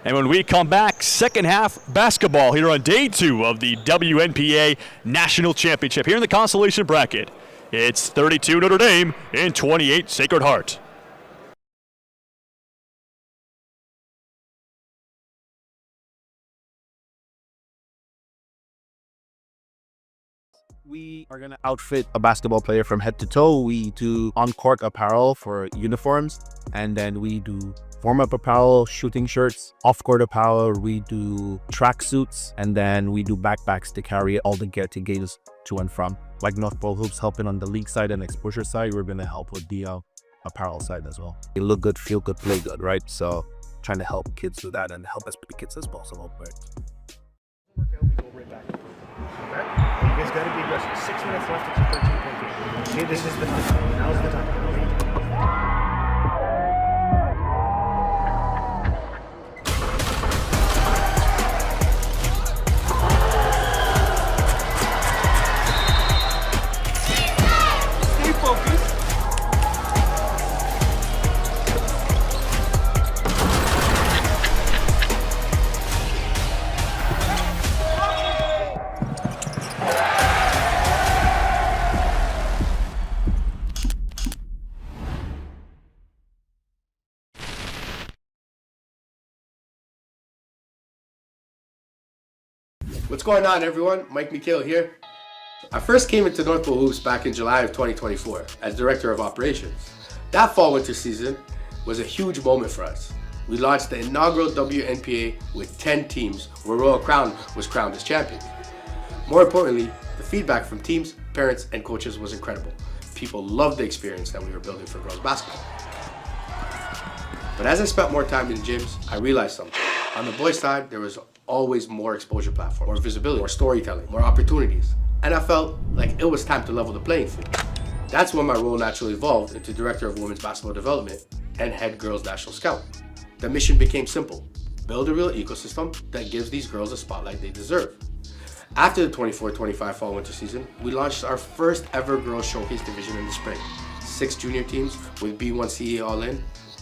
And when we come back, second half basketball here on day 2 of the WNPA National Championship here in the consolation bracket. It's 32 Notre Dame and 28 Sacred Heart. We are going to outfit a basketball player from head to toe. We do on-court apparel for uniforms, and then we do warm-up apparel, shooting shirts, off-court apparel. We do track suits, and then we do backpacks to carry all the gear to games to and from. Like North Pole Hoops helping on the league side and exposure side, we're going to help with the apparel side as well. They look good, feel good, play good, right? So trying to help kids do that and help as many kids as possible. Right? We go right back. Okay? You guys got to be aggressive. 6 minutes left. It's a 13-point game. Okay, this is the time. Now's the time. Stay focused. What's going on, everyone? Mike Mikhail here. I first came into North Pole Hoops back in July of 2024 as Director of Operations. That fall-winter season was a huge moment for us. We launched the inaugural WNPA with 10 teams where Royal Crown was crowned as champion. More importantly, the feedback from teams, parents, and coaches was incredible. People loved the experience that we were building for girls basketball. But as I spent more time in gyms, I realized something. On the boys' side, there was always more exposure platform, more visibility, more storytelling, more opportunities. And I felt like it was time to level the playing field. That's when my role naturally evolved into Director of Women's Basketball Development and Head Girls National Scout. The mission became simple: build a real ecosystem that gives these girls a spotlight they deserve. After the 24-25 fall-winter season, we launched our first ever Girls Showcase division in the spring. 6 junior teams with B1CA All-In,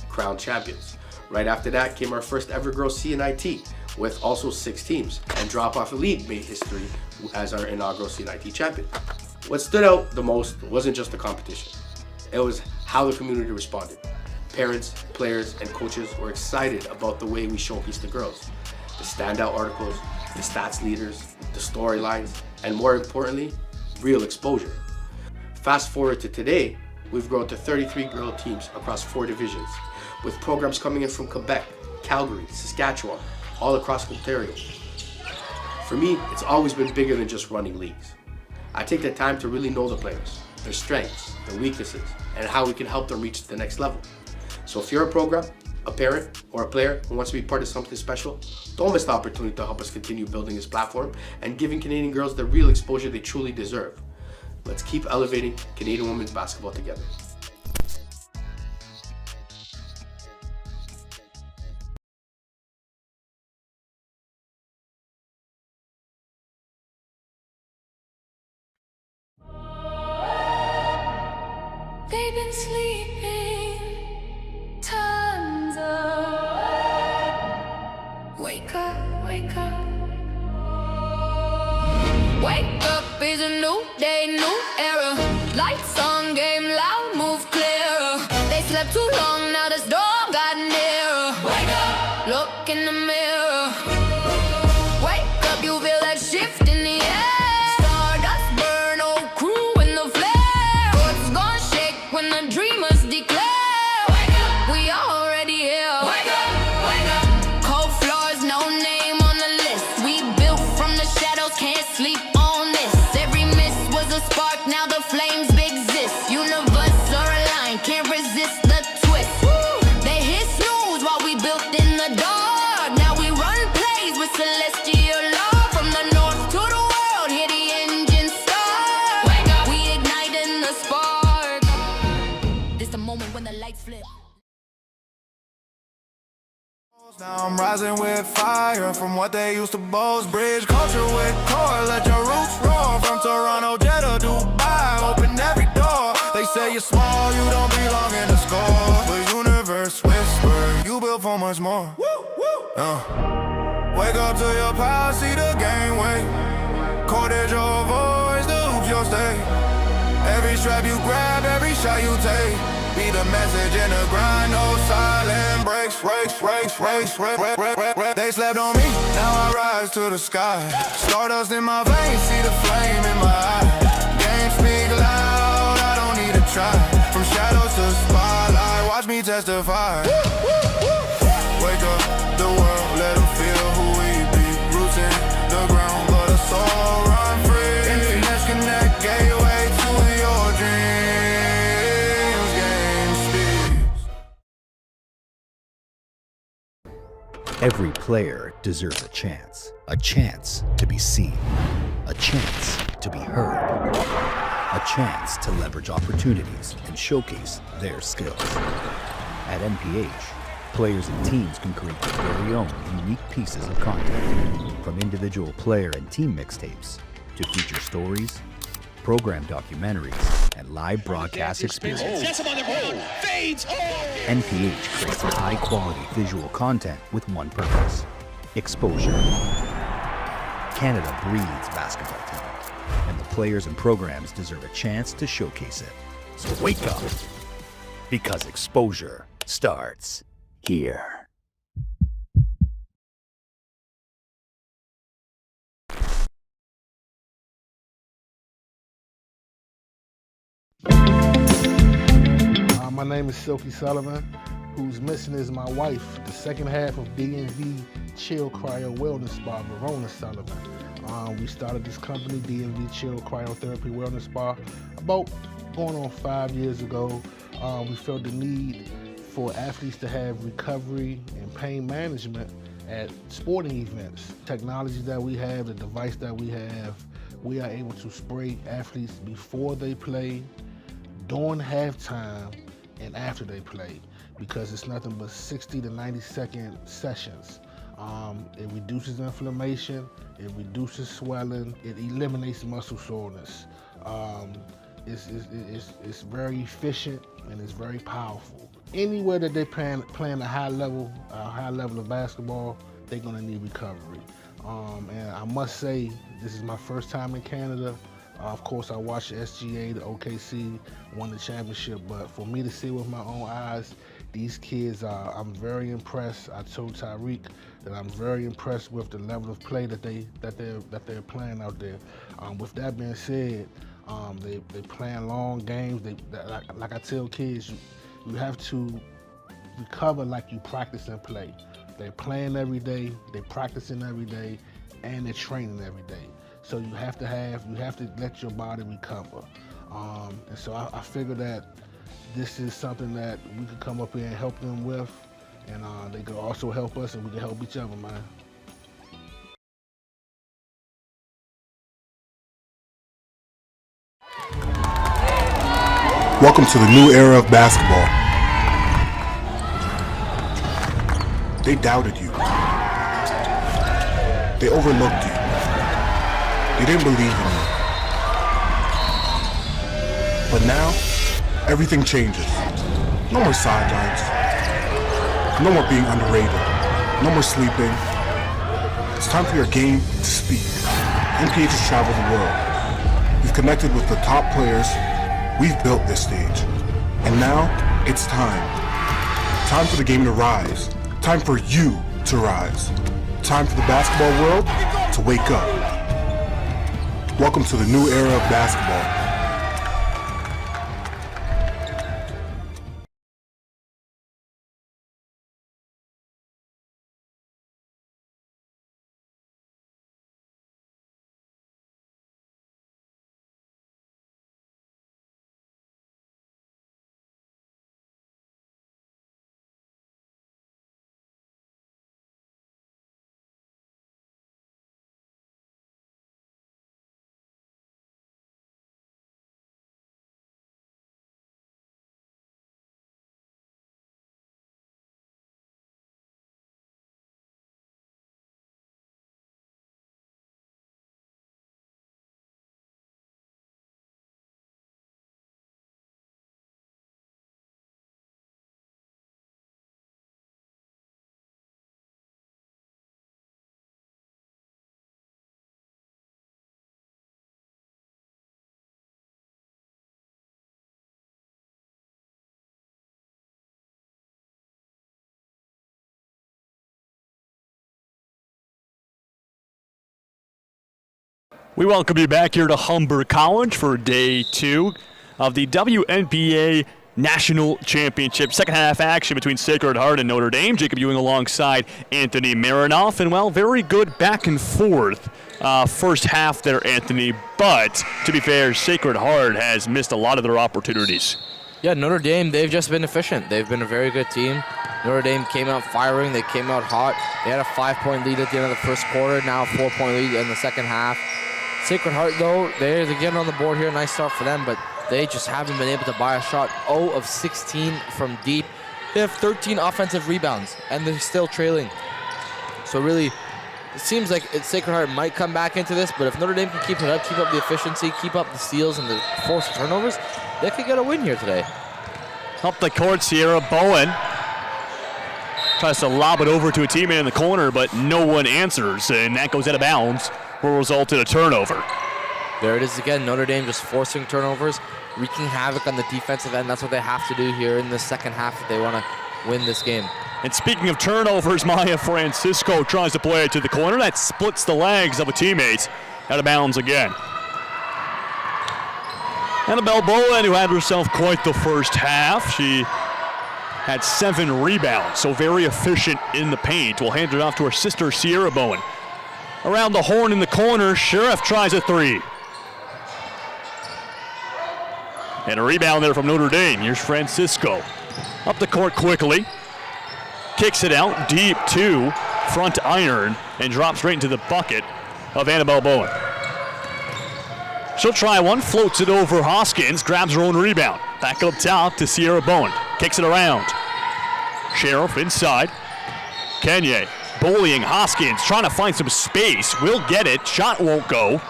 crowned champions. Right after that came our first ever Girls CNIT with also 6 teams, and Drop Off Elite made history as our inaugural CNIT champion. What stood out the most wasn't just the competition. It was how the community responded. Parents, players, and coaches were excited about the way we showcased the girls. The standout articles, the stats leaders, the storylines, and more importantly, real exposure. Fast forward to today, we've grown to 33 girl teams across 4 divisions, with programs coming in from Quebec, Calgary, Saskatchewan, all across Ontario. For me, it's always been bigger than just running leagues. I take the time to really know the players, their strengths, their weaknesses, and how we can help them reach the next level. So if you're a program, a parent, or a player who wants to be part of something special, don't miss the opportunity to help us continue building this platform and giving Canadian girls the real exposure they truly deserve. Let's keep elevating Canadian women's basketball together. They've been sleeping tons of. Wake up, wake up. Wake up is a new day, new era. Lights on, game loud, move clearer. They slept too long, now the storm got nearer. Wake up, look in the mirror. Wake up, you feel that shift in the air. Stardust burn, old crew in the flare. What's gonna shake when the dreamers declare? Wake up, we already here. Wake up, wake up. Cold floors, no name on the list. We built from the shadows, can't sleep on this. Every miss was a spark, now the flames exist. Universe are aligned, can't resist the twist. They hit snooze while we built in the dark. Now we run plays with celestial law. From the north to the world, hear the engine start. Wake up, we igniting the spark. This the moment when the lights flip. Now I'm rising with fire from what they used to boast. Bridge culture with core, let your roots roar. From Toronto, Jeddah, Dubai, open every door. They say you're small, you don't belong in the score. But universe whisper, you built for much more. Wake up to your power, see the game wait. Cordage your voice, the hoops your state. Every strap you grab, every shot you take. Be the message in the grind, no silent breaks. They slept on me, now I rise to the sky. Stardust in my veins, see the flame in my eye. Game speak loud, I don't need to try. From shadows to spotlight, watch me testify. Wake up the world, let them feel who we be. Roots in the ground, but a soul run free. Internet's connect, gateway to your dreams. Game speaks. Every player deserves a chance to be seen, a chance to be heard, a chance to leverage opportunities and showcase their skills. At NPH, players and teams can create their very own unique pieces of content, from individual player and team mixtapes to feature stories, program documentaries, and live broadcast experiences. NPH creates high-quality visual content with one purpose: exposure. Canada breeds basketball talent, and the players and programs deserve a chance to showcase it. So wake up, because exposure starts here. My name is Silky Sullivan. Who's missing is my wife, the second half of DNV Chill Cryo Wellness Spa, Verona Sullivan. We started this company, DNV Chill Cryotherapy Wellness Spa, about going on 5 years ago. We felt the need for athletes to have recovery and pain management at sporting events. Technology that we have, the device that we have, we are able to spray athletes before they play, during halftime, and after they play, because it's nothing but 60 to 90 second sessions. It reduces inflammation, it reduces swelling, it eliminates muscle soreness. It's very efficient and it's very powerful. Anywhere that they're playing a high level of basketball, they're gonna need recovery. And I must say, this is my first time in Canada. Of course, I watched the SGA, the OKC won the championship, but for me to see with my own eyes, these kids I'm very impressed. I told Tyreek that I'm very impressed with the level of play that they're playing out there. With that being said, they playing long games. Like I tell kids, you have to recover like you practice and play. They're playing every day, they're practicing every day, and they're training every day. So you have to let your body recover. And so I figure that this is something that we could come up here and help them with, and they could also help us, and we can help each other, man. Welcome to the new era of basketball. They doubted you. They overlooked you. They didn't believe in you. But now, everything changes. No more sidelines. No more being underrated. No more sleeping. It's time for your game to speak. NPH has traveled the world. We've connected with the top players. We've built this stage. And now, it's time. Time for the game to rise. Time for you to rise. Time for the basketball world to wake up. Welcome to the new era of basketball. We welcome you back here to Humber College for day 2 of the WNPA National Championship. Second half action between Sacred Heart and Notre Dame. Jacob Ewing alongside Anthony Marinoff. And, well, very good back and forth first half there, Anthony. But, to be fair, Sacred Heart has missed a lot of their opportunities. Yeah, Notre Dame, they've just been efficient. They've been a very good team. Notre Dame came out firing. They came out hot. They had a 5-point lead at the end of the first quarter. Now a 4-point lead in the second half. Sacred Heart, though, they're getting on the board here. Nice start for them, but they just haven't been able to buy a shot. 0 of 16 from deep. They have 13 offensive rebounds, and they're still trailing. So really, it seems like Sacred Heart might come back into this, but if Notre Dame can keep it up, keep up the efficiency, keep up the steals and the forced turnovers, they could get a win here today. Up the court, Sierra Bowen tries to lob it over to a teammate in the corner, but no one answers, and that goes out of bounds. Will result in a turnover. There it is again. Notre Dame just forcing turnovers, wreaking havoc on the defensive end. That's what they have to do here in the second half if they want to win this game. And speaking of turnovers, Maya Francisco tries to play it to the corner. That splits the legs of a teammate. Out of bounds again. Annabelle Bowen, who had herself quite the first half. She had 7 rebounds, so very efficient in the paint. We'll hand it off to her sister, Sierra Bowen. Around the horn in the corner, Sheriff tries a 3. And a rebound there from Notre Dame. Here's Francisco. Up the court quickly. Kicks it out deep to front iron and drops right into the bucket of Annabelle Bowen. She'll try one, floats it over Hoskins, grabs her own rebound. Back up top to Sierra Bowen. Kicks it around. Sheriff inside. Kenye bullying Hoskins, trying to find some space. Will get it. Shot won't go.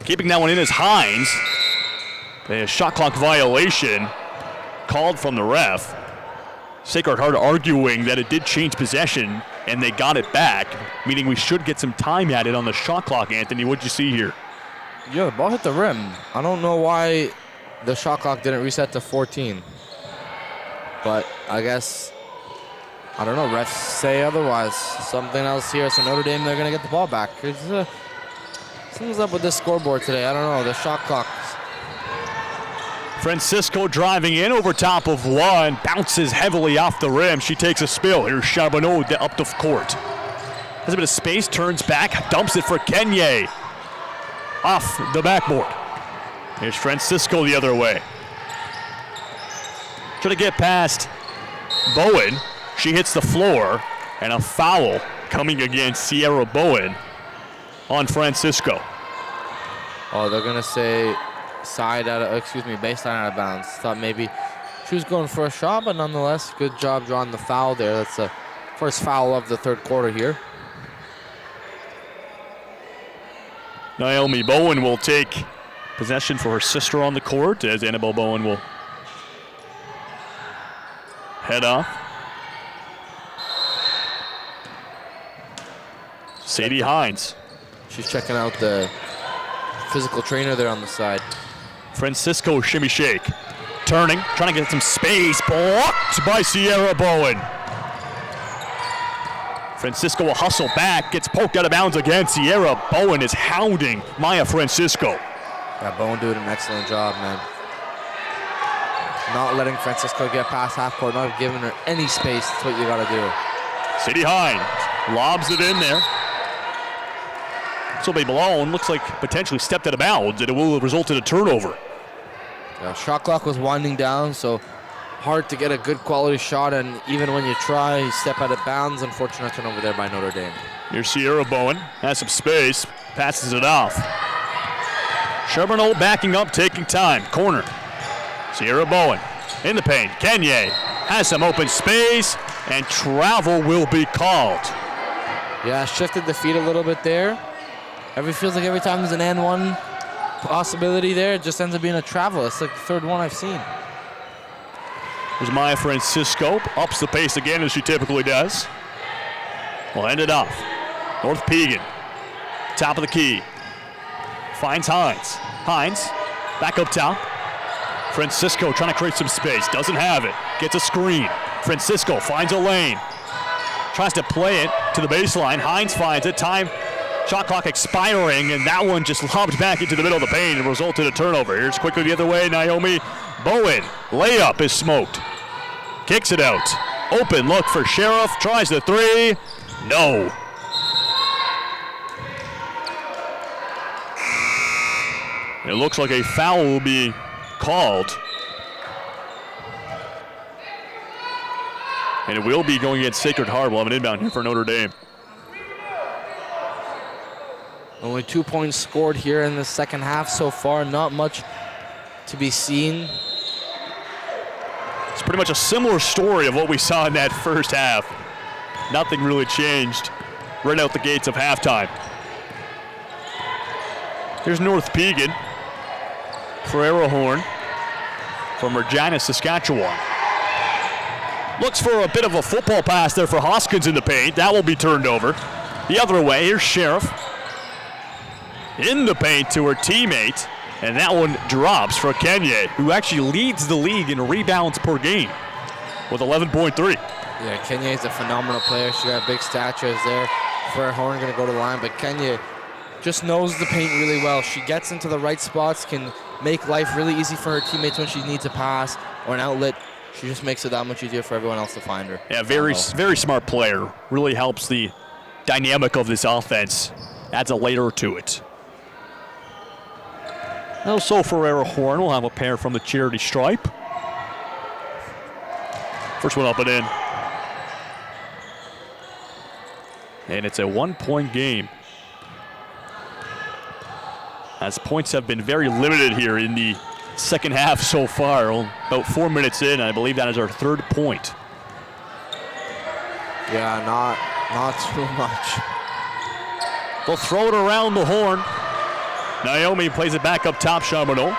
Keeping that one in is Hines. A shot clock violation called from the ref. Sacred Heart arguing that it did change possession and they got it back, meaning we should get some time at it on the shot clock, Anthony. What'd you see here? Yeah, the ball hit the rim. I don't know why the shot clock didn't reset to 14. But I guess, I don't know, refs say otherwise. Something else here. So Notre Dame, they're going to get the ball back. Something's up with this scoreboard today. I don't know, the shot clock. Francisco driving in over top of one, bounces heavily off the rim. She takes a spill. Here's Charbonneau up the court. Has a bit of space, turns back, dumps it for Kenye. Off the backboard. Here's Francisco the other way. trying to get past Bowen. She hits the floor, and a foul coming against Sierra Bowen on Francisco. Oh, they're going to say baseline out of bounds. Thought maybe she was going for a shot, but nonetheless, good job drawing the foul there. That's the first foul of the third quarter here. Naomi Bowen will take possession for her sister on the court as Annabelle Bowen will head off. Sadie Hines. She's checking out the physical trainer there on the side. Francisco shimmy shake. Turning, trying to get some space. Blocked by Sierra Bowen. Francisco will hustle back, gets poked out of bounds again. Sierra Bowen is hounding Maya Francisco. Yeah, Bowen doing an excellent job, man. Not letting Francisco get past half court, not giving her any space. That's what you gotta do. Sadie Hines lobs it in there. So Malone looks like potentially stepped out of bounds, and it will result in a turnover. Yeah, shot clock was winding down, so hard to get a good quality shot, and even when you try, you step out of bounds. Unfortunate turnover there by Notre Dame. Here's Sierra Bowen, has some space, passes it off. Charbonneau backing up, taking time. Corner. Sierra Bowen in the paint. Kenye has some open space, and travel will be called. Yeah, shifted the feet a little bit there. Feels like every time there's an and one possibility there, it just ends up being a travel. It's like the third one I've seen. There's Maya Francisco, ups the pace again as she typically does. We'll end it off. North Pegan, top of the key. Finds Hines. Hines, back up top. Francisco trying to create some space, doesn't have it. Gets a screen. Francisco finds a lane. Tries to play it to the baseline. Hines finds it. Time, shot clock expiring, and that one just lobbed back into the middle of the paint and resulted in a turnover. Here's quickly the other way. Naomi Bowen, layup is smoked. Kicks it out. Open look for Sheriff. Tries the three. No. It looks like a foul will be called. And it will be going against Sacred Heart. We'll have an inbound here for Notre Dame. Only 2 points scored here in the second half so far. Not much to be seen. It's pretty much a similar story of what we saw in that first half. Nothing really changed right out the gates of halftime. Here's North Pegan for Arrowhorn from Regina, Saskatchewan. Looks for a bit of a football pass there for Hoskins in the paint. That will be turned over. The other way, here's Sheriff in the paint to her teammate, and that one drops for Kenye, who actually leads the league in rebounds per game with 11.3. Yeah, Kenye is a phenomenal player. She got big statures there. For Horn going to go to the line, but Kenye just knows the paint really well. She gets into the right spots, can make life really easy for her teammates when she needs a pass or an outlet. She just makes it that much easier for everyone else to find her. Yeah, very smart player. Really helps the dynamic of this offense. Adds a layer to it. Also for Arrowhorn, we'll have a pair from the charity stripe. First one up and in. And it's a 1-point game, as points have been very limited here in the second half so far. About 4 minutes in, I believe that is our third point. Yeah, not too much. They'll throw it around the horn. Naomi plays it back up top. Charbonneau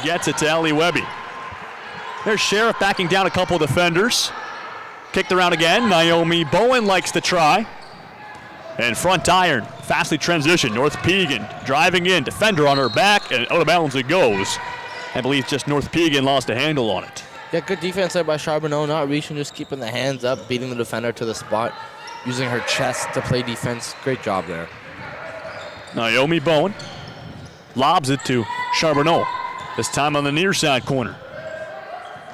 gets it to Ellie Webby. There's Sheriff backing down a couple defenders. Kicked around again. Naomi Bowen likes to try. And front iron, fastly transition. North Pegan driving in, defender on her back, and out of bounds it goes. I believe just North Pegan lost a handle on it. Yeah, good defense there by Charbonneau, not reaching, just keeping the hands up, beating the defender to the spot, using her chest to play defense. Great job there. Naomi Bowen lobs it to Charbonneau, this time on the near side corner.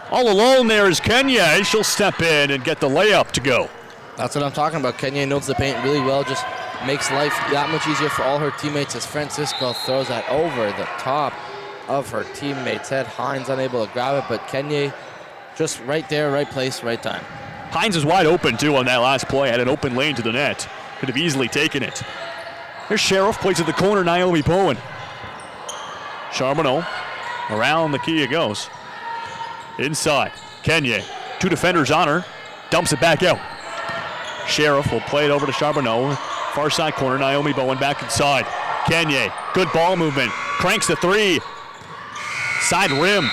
All alone there is Kenye. She'll step in and get the layup to go. That's what I'm talking about. Kenye knows the paint really well, just makes life that much easier for all her teammates as Francisco throws that over the top of her teammate's head. Hines unable to grab it, but Kenye Just right there, right place, right time. Hines is wide open, too, on that last play. Had an open lane to the net. Could have easily taken it. Here's Sheriff, plays at the corner, Naomi Bowen. Charbonneau, around the key it goes. Inside, Kenya, 2 defenders on her, dumps it back out. Sheriff will play it over to Charbonneau. Far side corner, Naomi Bowen back inside. Kenya, good ball movement, cranks the 3. Side rim.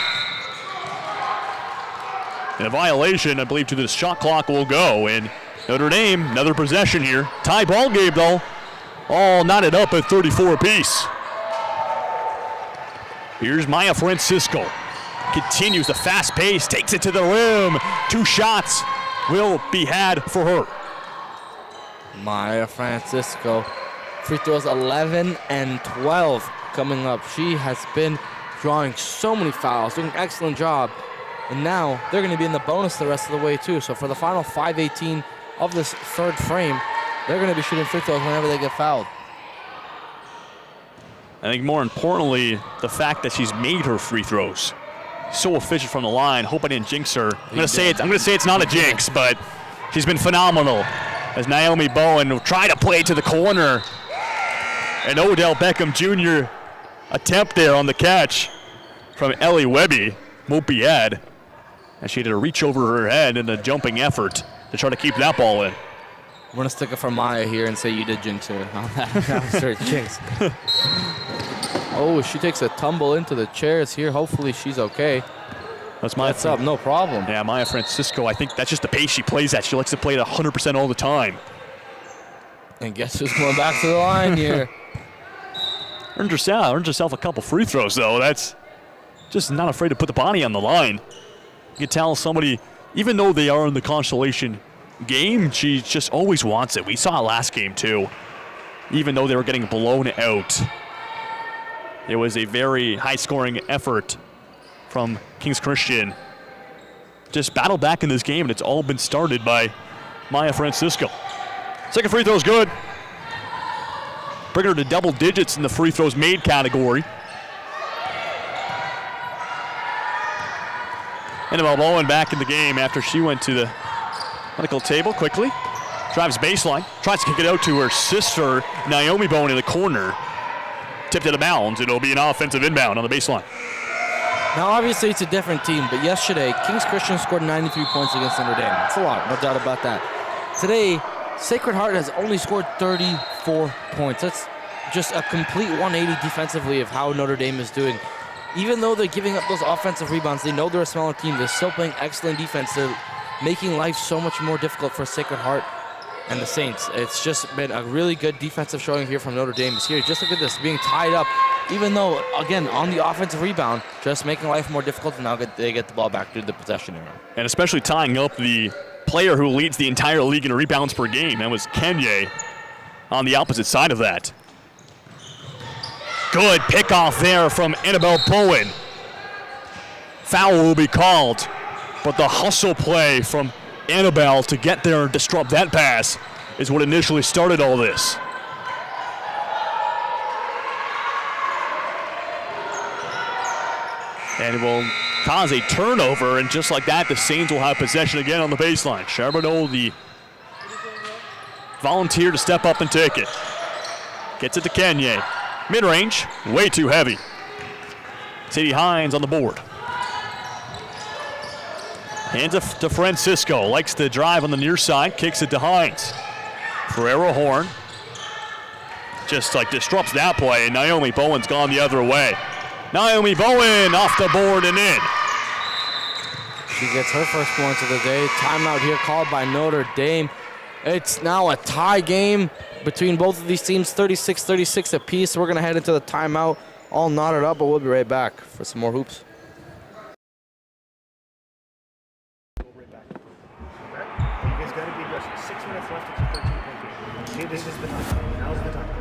And a violation, I believe, to the shot clock will go. And Notre Dame, another possession here. Tie ball game, though. All knotted up at 34 apiece. Here's Maya Francisco. Continues the fast pace, takes it to the rim. 2 shots will be had for her. Maya Francisco. Free throws 11 and 12 coming up. She has been drawing so many fouls, doing an excellent job. And now they're going to be in the bonus the rest of the way, too. So for the final 5:18 of this third frame, they're going to be shooting free throws whenever they get fouled. I think more importantly, the fact that she's made her free throws. So efficient from the line. Hope I didn't jinx her. I'm gonna say it's not a jinx, but she's been phenomenal. As Naomi Bowen will try to play to the corner. And Odell Beckham Jr. attempt there on the catch from Ellie Webby. Won't be had. And she had to reach over her head in a jumping effort to try to keep that ball in. I'm going to stick it for Maya here and say you did jinx her on that. That was her jinx. Oh, she takes a tumble into the chairs here. Hopefully she's okay. That's Maya. What's up? No problem. Yeah, Maya Francisco, I think that's just the pace she plays at. She likes to play at 100% all the time. And guess who's going back to the line here? Earned herself a couple free throws, though. That's just not afraid to put the body on the line. You can tell somebody, even though they are in the consolation game, she just always wants it. We saw it last game, too. Even though they were getting blown out. It was a very high-scoring effort from Kings Christian. Just battle back in this game, and it's all been started by Maya Francisco. Second free throw is good. Bringing her to double digits in the free throws made category. Annabelle Bowen back in the game after she went to the medical table quickly. Drives baseline, tries to kick it out to her sister, Naomi Bowen in the corner. Tipped out of bounds. It'll be an offensive inbound on the baseline. Now, obviously, it's a different team, but yesterday, Kings Christian scored 93 points against Notre Dame. That's a lot, no doubt about that. Today, Sacred Heart has only scored 34 points. That's just a complete 180 defensively of how Notre Dame is doing. Even though they're giving up those offensive rebounds, they know they're a smaller team. They're still playing excellent defense. They're making life so much more difficult for Sacred Heart and the Saints. It's just been a really good defensive showing here from Notre Dame. Here, just look at this, being tied up, even though, again, on the offensive rebound, just making life more difficult, and now they get the ball back through the possession era. And especially tying up the player who leads the entire league in rebounds per game. That was Kenya on the opposite side of that. Good pickoff there from Annabelle Bowen. Foul will be called, but the hustle play from Annabelle to get there and disrupt that pass is what initially started all this. And it will cause a turnover, and just like that, the Saints will have possession again on the baseline. Charbonneau, the volunteer to step up and take it. Gets it to Kenya. Mid-range, way too heavy. Sadie Hines on the board. Hands it to Francisco. Likes to drive on the near side. Kicks it to Hines. Ferrero Horn. Just like disrupts that play, and Naomi Bowen's gone the other way. Naomi Bowen off the board and in. She gets her first points of the day. Timeout here called by Notre Dame. It's now a tie game between both of these teams, 36-36 apiece. We're going to head into the timeout, all knotted up, but we'll be right back for some more hoops. You guys got to be aggressive. 6 minutes left. It's a 13-point game. Okay, this is the time. Now's the time.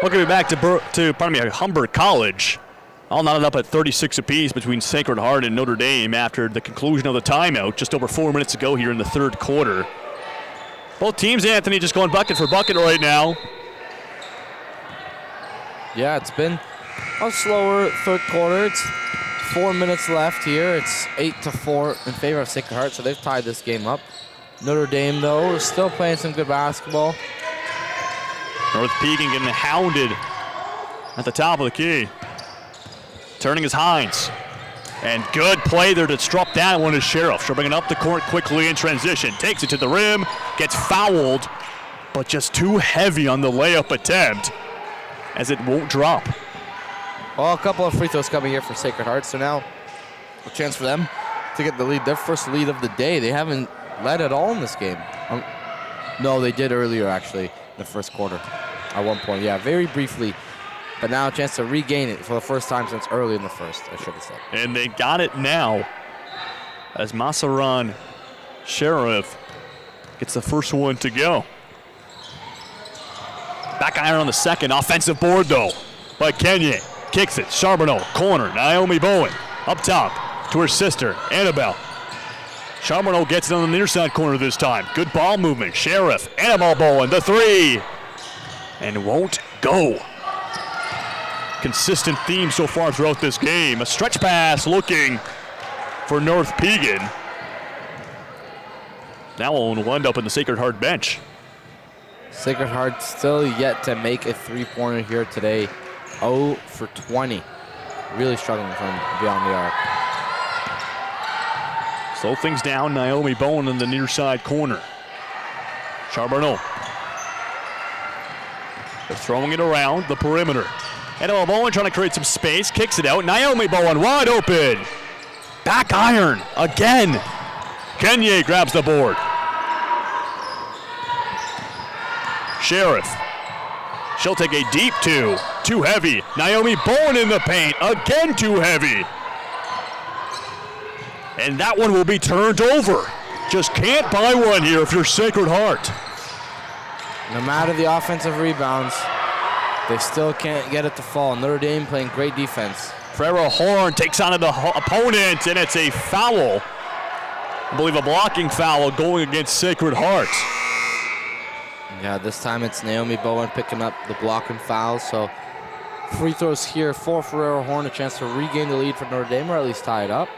Welcome back to Humber College. All knotted up at 36 apiece between Sacred Heart and Notre Dame after the conclusion of the timeout just over 4 minutes ago here in the third quarter. Both teams, Anthony, just going bucket for bucket right now. Yeah, it's been a slower third quarter. It's 4 minutes left here. It's 8-4 in favor of Sacred Heart, so they've tied this game up. Notre Dame, though, is still playing some good basketball. North Pekin getting hounded at the top of the key. Turning is Hines. And good play there to disrupt that one is Sheriff. She'll bring it up the court quickly in transition. Takes it to the rim, gets fouled, but just too heavy on the layup attempt as it won't drop. Well, a couple of free throws coming here for Sacred Heart, so now a chance for them to get the lead, their first lead of the day. They haven't led at all in this game. No, they did earlier, actually, in the first quarter at one point. Yeah, very briefly. But now a chance to regain it for the first time since early in the first, I should have said. And they got it now as Masaran Sheriff gets the first one to go. Back iron on the second. Offensive board, though, by Kenya. Kicks it. Charbonneau, corner. Naomi Bowen up top to her sister, Annabelle. Charbonneau gets it on the near side corner this time. Good ball movement. Sheriff, Annabelle Bowen, the three. And won't go. Consistent theme so far throughout this game. A stretch pass looking for North Pekin. Now will end up in the Sacred Heart bench. Sacred Heart still yet to make a three-pointer here today. 0 for 20. Really struggling from beyond the arc. Slow things down. Naomi Bowen in the near side corner. Charbonneau. They're throwing it around the perimeter. Annabelle Bowen trying to create some space. Kicks it out. Naomi Bowen wide open. Back iron again. Kenya grabs the board. Sheriff. She'll take a deep two. Too heavy. Naomi Bowen in the paint. Again too heavy. And that one will be turned over. Just can't buy one here if you're Sacred Heart. No matter the offensive rebounds, they still can't get it to fall. Notre Dame playing great defense. Ferrer Horn takes on the opponent, and it's a foul. I believe a blocking foul going against Sacred Heart. Yeah, this time it's Naomi Bowen picking up the blocking foul. So free throws here for Ferrero Horn, a chance to regain the lead for Notre Dame, or at least tie it up.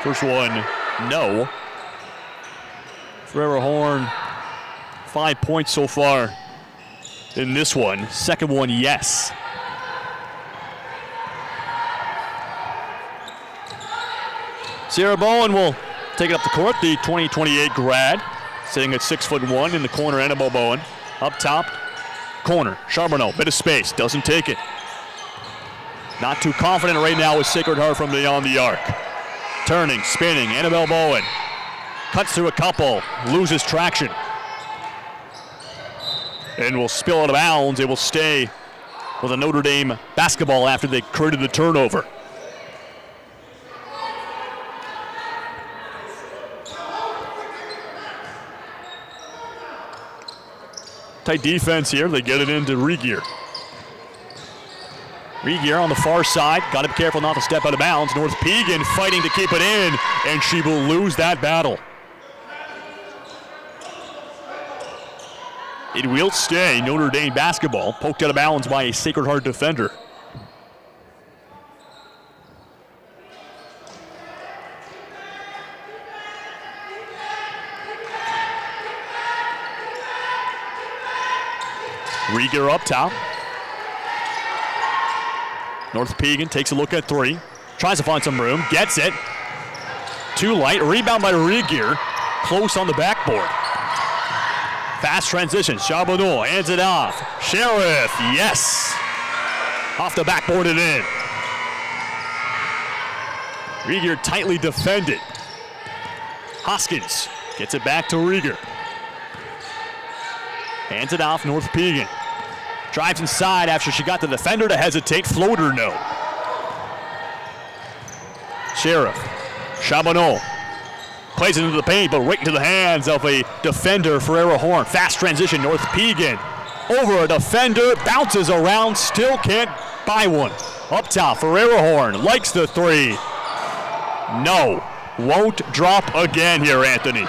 First one, no. Ferrero Horn, 5 points so far in this one. Second one, yes. Sierra Bowen will take it up the court, the 2028 grad, sitting at 6'1" in the corner. Annabelle Bowen up top, corner. Charbonneau, bit of space, doesn't take it. Not too confident right now with Sacred Heart from beyond the arc. Turning, spinning, Annabelle Bowen cuts through a couple, loses traction. And will spill out of bounds. It will stay with a Notre Dame basketball after they created the turnover. Tight defense here. They get it into Regier. Regier on the far side. Got to be careful not to step out of bounds. North Pekin fighting to keep it in, and she will lose that battle. It will stay Notre Dame basketball, poked out of bounds by a Sacred Heart defender. Regier up top. North Pekin takes a look at three. Tries to find some room. Gets it. Too light. Rebound by Regier. Close on the backboard. Fast transition. Charbonneau hands it off. Sheriff. Yes. Off the backboard and in. Regier tightly defended. Hoskins gets it back to Regier. Hands it off. North Pekin. Drives inside after she got the defender to hesitate. Floater, no. Sheriff. Charbonneau plays it into the paint, but right into the hands of a defender, Ferrero Horn. Fast transition, North Pegan. Over a defender, bounces around, still can't buy one. Up top, Ferrero Horn likes the three. No, won't drop again here, Anthony.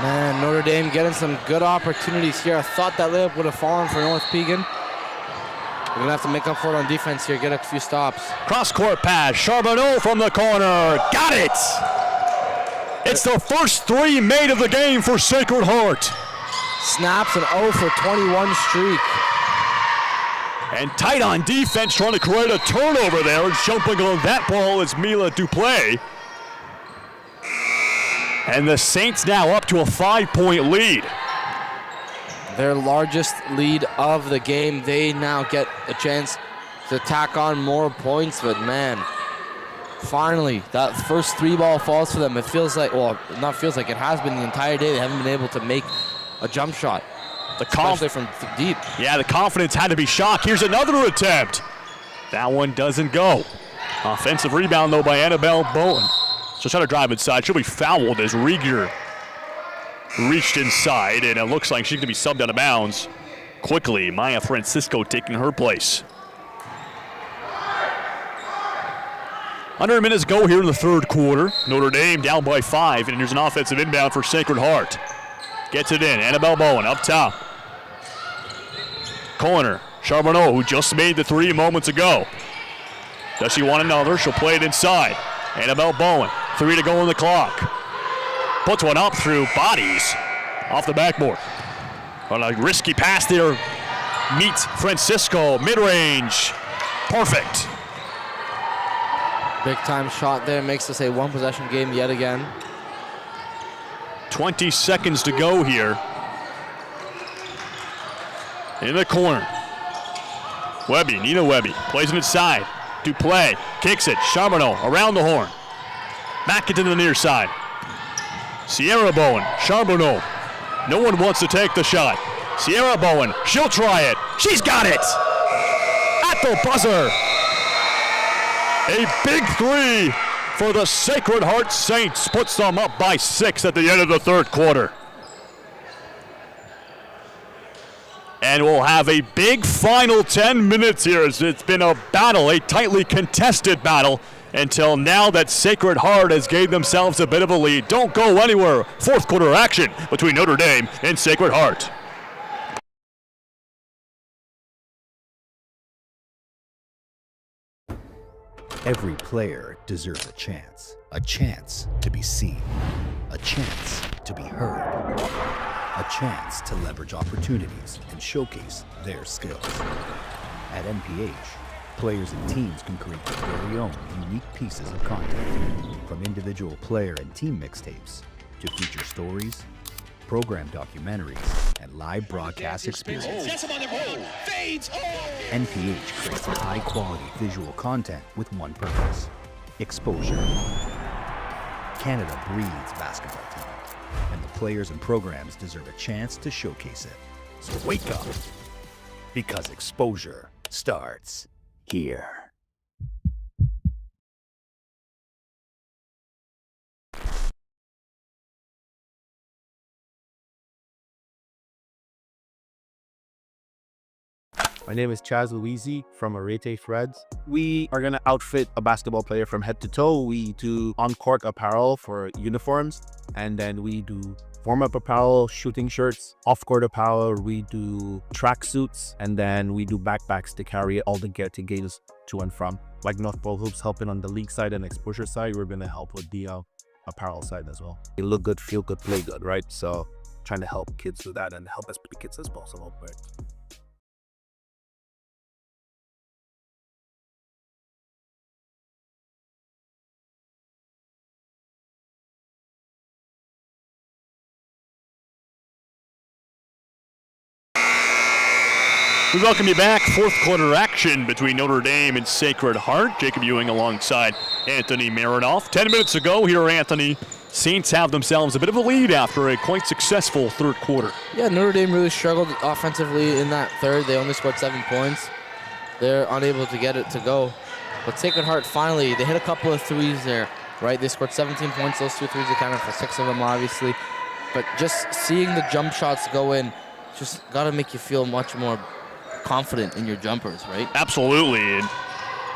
Man, Notre Dame getting some good opportunities here. I thought that layup would have fallen for North Pegan. We're going to have to make up for it on defense here, get a few stops. Cross-court pass, Charbonneau from the corner. Got it! It's the first three made of the game for Sacred Heart. Snaps an 0 for 21 streak. And tight on defense, trying to create a turnover there. Jumping on that ball is Mila Duplay. And the Saints now up to a 5-point lead. Their largest lead of the game. They now get a chance to tack on more points, but man, finally, that first three ball falls for them. It feels like, well, not feels like, it has been the entire day. They haven't been able to make a jump shot, especially from deep. Yeah, the confidence had to be shocked. Here's another attempt. That one doesn't go. Offensive rebound, though, by Annabelle Bowen. She'll try to drive inside. She'll be fouled as Rieger reached inside, and it looks like she's going to be subbed out of bounds quickly. Maya Francisco taking her place. Under a minute to go here in the third quarter. Notre Dame down by 5, and here's an offensive inbound for Sacred Heart. Gets it in. Annabelle Bowen up top. Corner. Charbonneau, who just made the three moments ago. Does she want another? She'll play it inside. Annabelle Bowen. 3 to go on the clock. Puts one up through bodies off the backboard. On a risky pass there. Meets Francisco. Mid-range. Perfect. Big time shot there. Makes this a one possession game yet again. 20 seconds to go here. In the corner. Webby, Nina Webby, plays it inside. Duplay kicks it. Charbonneau around the horn. Back into the near side. Sierra Bowen, Charbonneau. No one wants to take the shot. Sierra Bowen, she'll try it. She's got it! At the buzzer. A big three for the Sacred Heart Saints. Puts them up by 6 at the end of the third quarter. And we'll have a big final 10 minutes here. It's been a battle, a tightly contested battle, until now that Sacred Heart has gave themselves a bit of a lead. Don't go anywhere. Fourth quarter action between Notre Dame and Sacred Heart. Every player deserves a chance to be seen, a chance to be heard, a chance to leverage opportunities and showcase their skills. At NPH, players and teams can create their very own unique pieces of content, from individual player and team mixtapes to feature stories, program documentaries, and live broadcast experiences. NPH creates high-quality visual content with one purpose: exposure. Canada breeds basketball talent, and the players and programs deserve a chance to showcase it. So wake up, because exposure starts here. My name is Chaz Louisi from Arete Freds. We are going to outfit a basketball player from head to toe. We do on-court apparel for uniforms, and then we do warm-up apparel, shooting shirts, off-court apparel. We do track suits, and then we do backpacks to carry all the gear to games to and from. Like North Pole Hoops helping on the league side and exposure side, we're going to help with the apparel side as well. You look good, feel good, play good, right? So trying to help kids do that and help as many kids as possible. Right? We welcome you back. Fourth quarter action between Notre Dame and Sacred Heart. Jacob Ewing alongside Anthony Marinoff. 10 minutes ago here, Anthony. Saints have themselves a bit of a lead after a quite successful third quarter. Yeah, Notre Dame really struggled offensively in that third. They only scored 7 points. They're unable to get it to go. But Sacred Heart finally, they hit a couple of threes there, right? They scored 17 points. Those 2 threes accounted for 6 of them, obviously. But just seeing the jump shots go in, just got to make you feel much more confident in your jumpers, right? Absolutely. And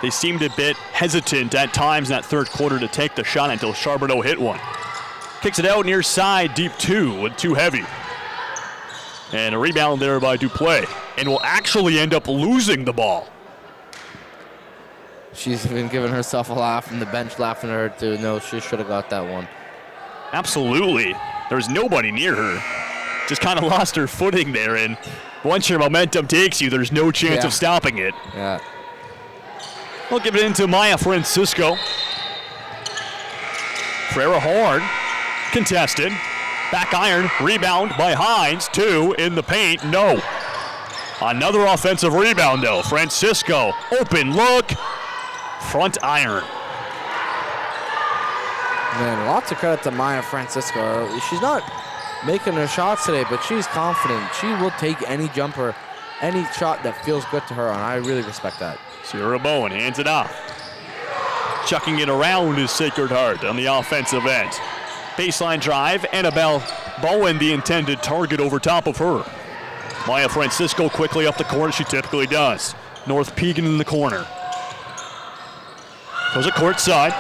they seemed a bit hesitant at times in that third quarter to take the shot until Charbonneau hit one. Kicks it out near side, deep 2 with too heavy. And a rebound there by Duplay. And will actually end up losing the ball. She's been giving herself a laugh, and the bench laughing at her too. No, she should have got that one. Absolutely. There's nobody near her. Just kind of lost her footing there, and once your momentum takes you, there's no chance of stopping it. Yeah. We'll give it into Maya Francisco. Frera Horn, contested. Back iron, rebound by Hines. 2 in the paint, no. Another offensive rebound though. Francisco, open look. Front iron. Man, lots of credit to Maya Francisco. She's not making her shots today, but she's confident. She will take any jumper, any shot that feels good to her, and I really respect that. Sierra Bowen hands it off. Chucking it around is Sacred Heart on the offensive end. Baseline drive, Annabelle Bowen, the intended target over top of her. Maya Francisco quickly up the court, as she typically does. North Pegan in the corner. Goes it court side.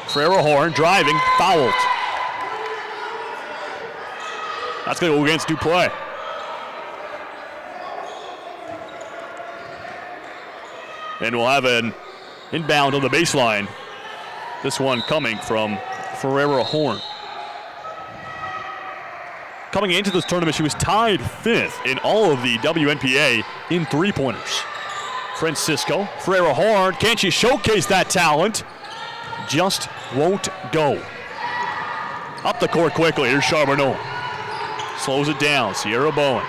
Frera Horn driving, fouled. That's going to go against Duplay. And we'll have an inbound on the baseline. This one coming from Frera Horn. Coming into this tournament, she was tied 5th in all of the WNPA in three-pointers. Francisco, Frera Horn, can she showcase that talent? Just won't go. Up the court quickly, here's Charbonneau. Slows it down, Sierra Bowen.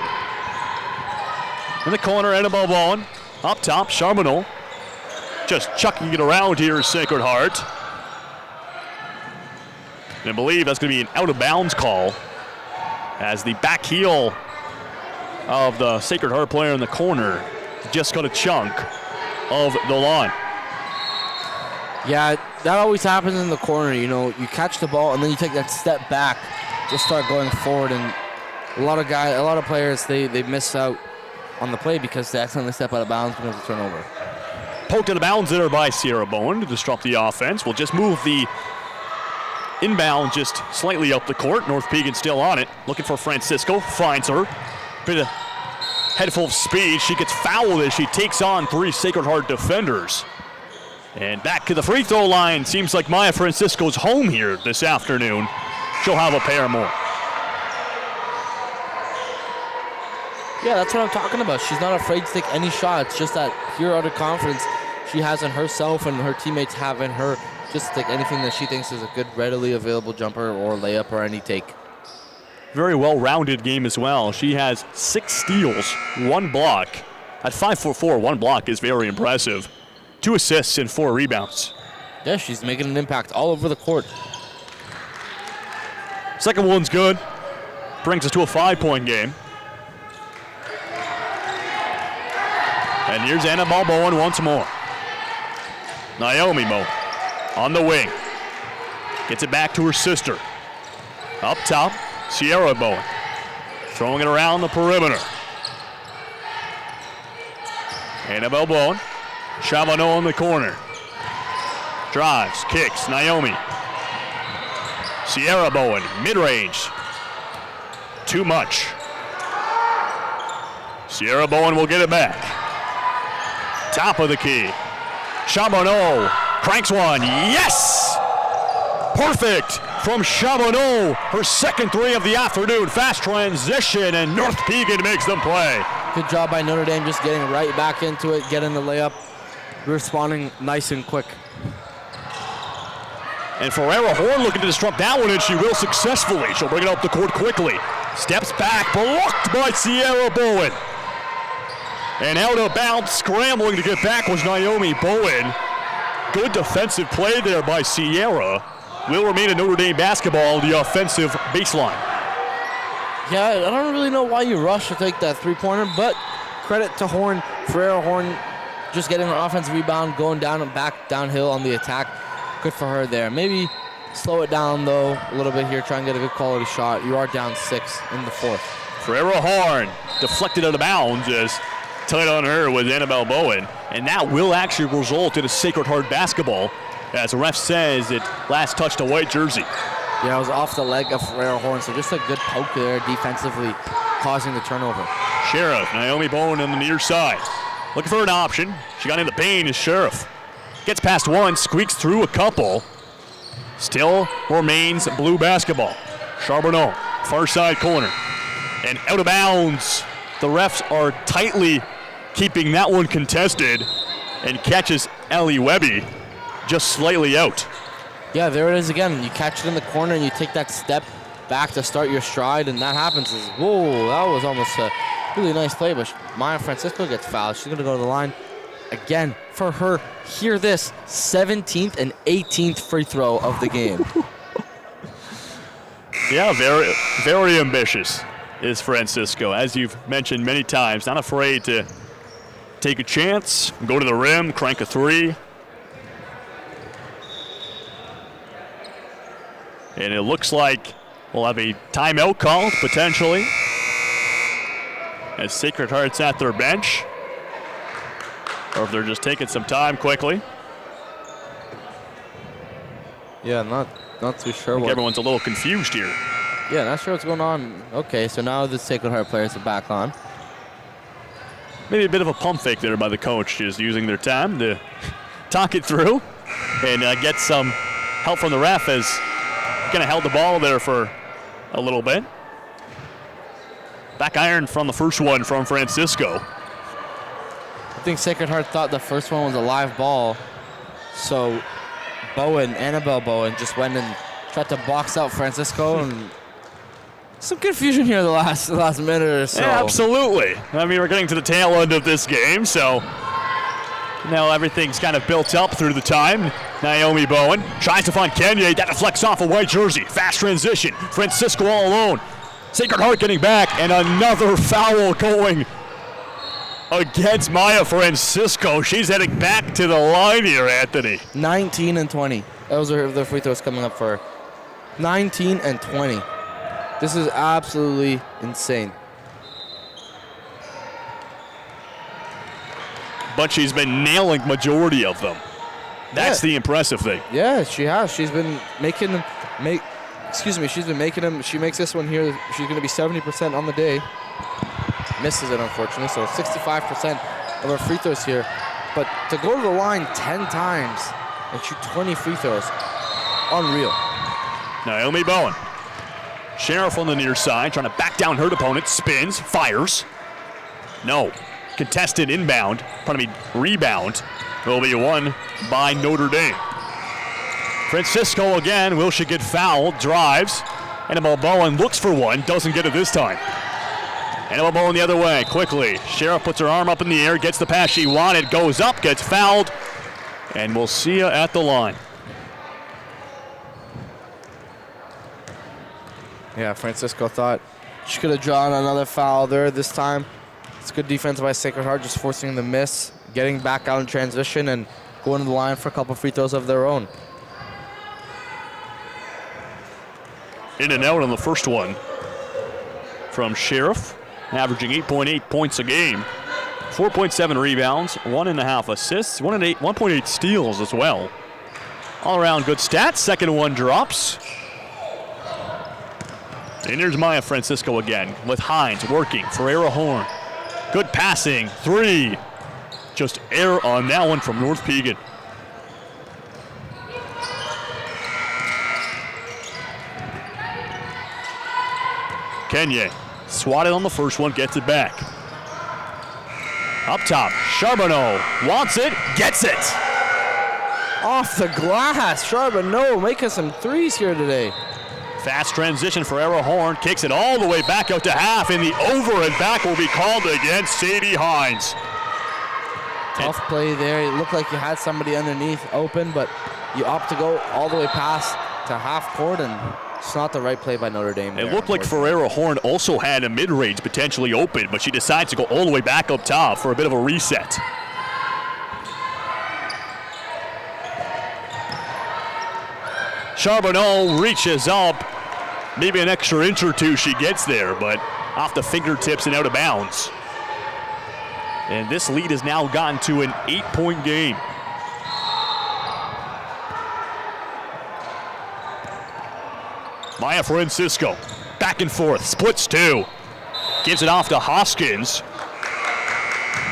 In the corner, Annabelle Bowen. Up top, Charbonneau. Just chucking it around here is Sacred Heart. And I believe that's going to be an out-of-bounds call, as the back heel of the Sacred Heart player in the corner just got a chunk of the line. Yeah, that always happens in the corner. You know, you catch the ball and then you take that step back to start going forward, and a lot of players, they miss out on the play because they accidentally step out of bounds because of turnover. Poked out of bounds there by Sierra Bowen to disrupt the offense. We'll just move the inbound just slightly up the court. North Pegan still on it. Looking for Francisco. Finds her. Bit of head full of speed. She gets fouled as she takes on 3 Sacred Heart defenders. And back to the free throw line. Seems like Maya Francisco's home here this afternoon. She'll have a pair more. Yeah, that's what I'm talking about. She's not afraid to take any shot. It's just that pure utter confidence she has in herself and her teammates have in her, just to take anything that she thinks is a good, readily available jumper or layup or any take. Very well-rounded game as well. She has 6 steals, 1 block. At 5'4", 1 block is very impressive. 2 assists and 4 rebounds. Yeah, she's making an impact all over the court. Second one's good. Brings us to a 5-point game. And here's Annabelle Bowen once more. Naomi Bowen on the wing. Gets it back to her sister. Up top, Sierra Bowen. Throwing it around the perimeter. Annabelle Bowen. Charbonneau in the corner. Drives, kicks, Naomi. Sierra Bowen, mid-range. Too much. Sierra Bowen will get it back. Top of the key. Charbonneau cranks one. Yes! Perfect from Charbonneau. Her second 3 of the afternoon. Fast transition, and North Pegan makes them play. Good job by Notre Dame just getting right back into it, getting the layup, responding nice and quick. And Frera Horn looking to disrupt that one, and she will successfully. She'll bring it up the court quickly. Steps back, blocked by Sierra Bowen. And out of bounds, scrambling to get back was Naomi Bowen. Good defensive play there by Sierra. Will remain in Notre Dame basketball, the offensive baseline. Yeah, I don't really know why you rush to take that three-pointer, but credit to Horn. Frera Horn just getting her offensive rebound, going down and back downhill on the attack. Good for her there. Maybe slow it down, though, a little bit here. Try and get a good quality shot. You are down 6 in the 4th. Ferrero Horn deflected out of bounds as tight on her was Annabelle Bowen. And that will actually result in a Sacred Heart basketball, as the ref says it last touched a white jersey. Yeah, it was off the leg of Ferrero Horn, so just a good poke there defensively, causing the turnover. Sheriff, Naomi Bowen on the near side. Looking for an option. She got in the paint as Sheriff. Gets past one, squeaks through a couple. Still remains blue basketball. Charbonneau, far side corner. And out of bounds. The refs are tightly keeping that one contested and catches Ellie Webby just slightly out. Yeah, there it is again. You catch it in the corner and you take that step back to start your stride, and that happens. Whoa, that was almost a really nice play, but Maya Francisco gets fouled. She's going to go to the line again for her, hear this, 17th and 18th free throw of the game. Yeah, very, very ambitious is Francisco. As you've mentioned many times, not afraid to take a chance, go to the rim, crank a three. And it looks like we'll have a timeout called, potentially, as Sacred Heart's at their bench. Or if they're just taking some time quickly. Yeah, not too sure. Everyone's a little confused here. Yeah, not sure what's going on. Okay, so now the Sacred Heart players are back on. Maybe a bit of a pump fake there by the coach, just using their time to talk it through and get some help from the ref, as kind of held the ball there for a little bit. Back iron from the first one from Francisco. I think Sacred Heart thought the first one was a live ball, so Annabelle Bowen, just went and tried to box out Francisco, and some confusion here the last minute or so. Yeah, absolutely. I mean, we're getting to the tail end of this game, so now everything's kind of built up through the time. Naomi Bowen tries to find Kenya. That deflects off a white jersey. Fast transition. Francisco all alone. Sacred Heart getting back, and another foul going against Maya Francisco. She's heading back to the line here, Anthony. 19 and 20. Those are the free throws coming up for her. 19 and 20. This is absolutely insane. But she's been nailing majority of them. That's the impressive thing. Yeah, she has. She's been making them she's been making them. She makes this one here. She's going to be 70% on the day. Misses it, unfortunately, so 65% of her free throws here. But to go to the line 10 times and shoot 20 free throws, unreal. Naomi Bowen. Sheriff on the near side, trying to back down her opponent. Spins, fires. No. Contested inbound, rebound. Will be won by Notre Dame. Francisco again. Will she get fouled? Drives. Annabelle Bowen looks for one. Doesn't get it this time. Annabelle Bowen the other way, quickly. Sheriff puts her arm up in the air, gets the pass she wanted, goes up, gets fouled, and we'll see you at the line. Yeah, Francisco thought she could have drawn another foul there this time. It's good defense by Sacred Heart, just forcing the miss, getting back out in transition, and going to the line for a couple free throws of their own. In and out on the first one from Sheriff, averaging 8.8 points a game, 4.7 rebounds, 1.5 assists, 1.8 steals as well. All around good stats. Second one drops. And here's Maya Francisco again with Hines working. Ferreira Horn. Good passing. Three. Just air on that one from North Pegan. Kenya swatted on the first one, gets it back. Up top, Charbonneau wants it, gets it. Off the glass, Charbonneau making some threes here today. Fast transition for Ferreira Horn, kicks it all the way back out to half, and the over and back will be called against Sadie Hines. Tough play there. It looked like you had somebody underneath open, but you opt to go all the way past to half court, and it's not the right play by Notre Dame. It looked like Ferreira Horn also had a mid-range potentially open, but she decides to go all the way back up top for a bit of a reset. Charbonneau reaches up. Maybe an extra inch or two she gets there, but off the fingertips and out of bounds. And this lead has now gotten to an 8-point game. Maya Francisco, back and forth, splits two. Gives it off to Hoskins,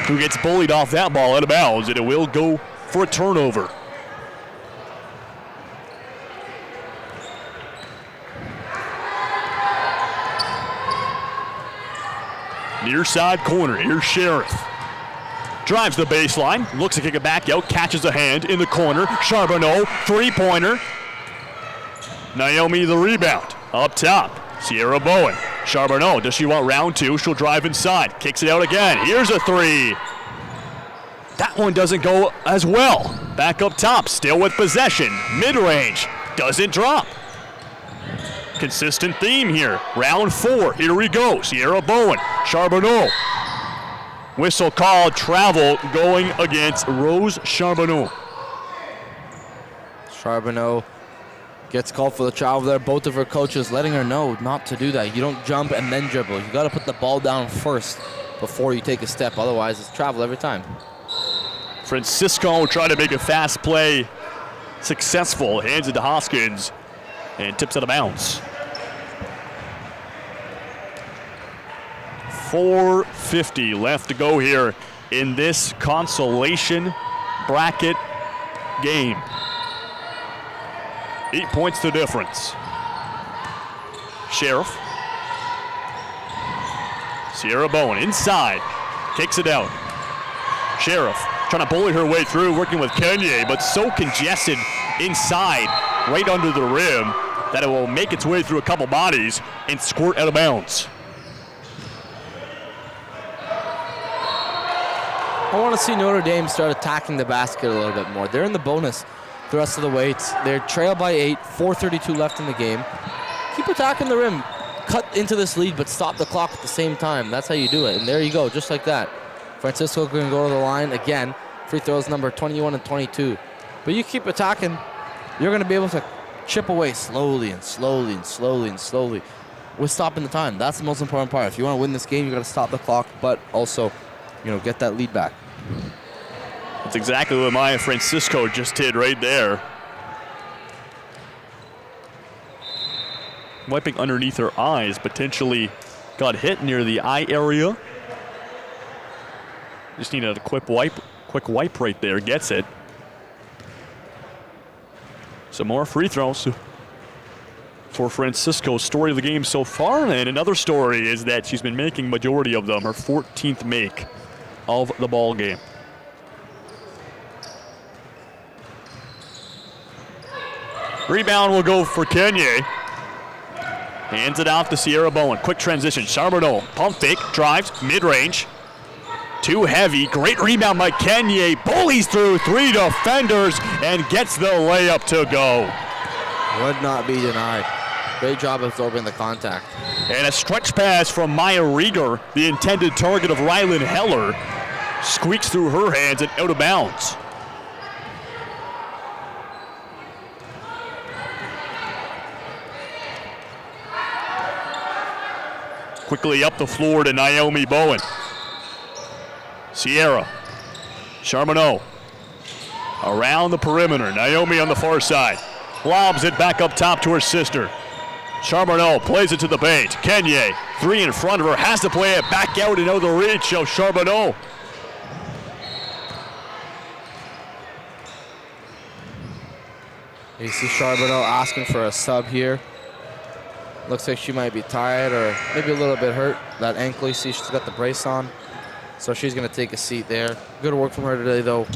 who gets bullied off that ball out of bounds, and it will go for a turnover. Near side corner, here's Sheriff. Drives the baseline, looks to kick it back out, catches a hand in the corner. Charbonneau, three-pointer. Naomi the rebound. Up top, Sierra Bowen. Charbonneau, does she want round two? She'll drive inside, kicks it out again. Here's a three. That one doesn't go as well. Back up top, still with possession. Mid-range, doesn't drop. Consistent theme here. Round four, here we go. Sierra Bowen, Charbonneau. Whistle called, travel going against Rose Charbonneau. Charbonneau gets called for the travel there. Both of her coaches letting her know not to do that. You don't jump and then dribble. You got to put the ball down first before you take a step. Otherwise, it's travel every time. Francisco trying to make a fast play successful. Hands it to Hoskins and tips out of bounds. 4:50 left to go here in this consolation bracket game. 8 points the difference. Sheriff. Sierra Bowen inside. Kicks it out. Sheriff trying to bully her way through, working with Kenya, but so congested inside, right under the rim, that it will make its way through a couple bodies and squirt out of bounds. I want to see Notre Dame start attacking the basket a little bit more. They're in the bonus the rest of the way. They're trailed by 8, 4:32 left in the game. Keep attacking the rim. Cut into this lead, but stop the clock at the same time. That's how you do it. And there you go, just like that. Francisco can go to the line again. Free throws number 21 and 22. But you keep attacking, you're going to be able to chip away slowly and slowly and slowly and slowly with stopping the time. That's the most important part. If you want to win this game, you got to stop the clock, but also, get that lead back. That's exactly what Maya Francisco just did right there. Wiping underneath her eyes, potentially got hit near the eye area. Just needed a quick wipe right there, gets it. Some more free throws for Francisco. Story of the game so far, and another story is that she's been making majority of them, her 14th make of the ball game. Rebound will go for Kenya. Hands it off to Sierra Bowen. Quick transition. Charbonneau, pump fake, drives, mid-range. Too heavy. Great rebound by Kenya. Bullies through 3 defenders and gets the layup to go. Would not be denied. Great job absorbing the contact. And a stretch pass from Maya Rieger, the intended target of Rylan Heller. Squeaks through her hands and out of bounds. Quickly up the floor to Naomi Bowen. Sierra. Charbonneau. Around the perimeter. Naomi on the far side. Lobs it back up top to her sister. Charbonneau plays it to the paint. Kenya, 3 in front of her, has to play it back out and out of the reach of Charbonneau. You see Charbonneau asking for a sub here. Looks like she might be tired or maybe a little bit hurt. That ankle, you see she's got the brace on. So she's going to take a seat there. Good work from her today, though.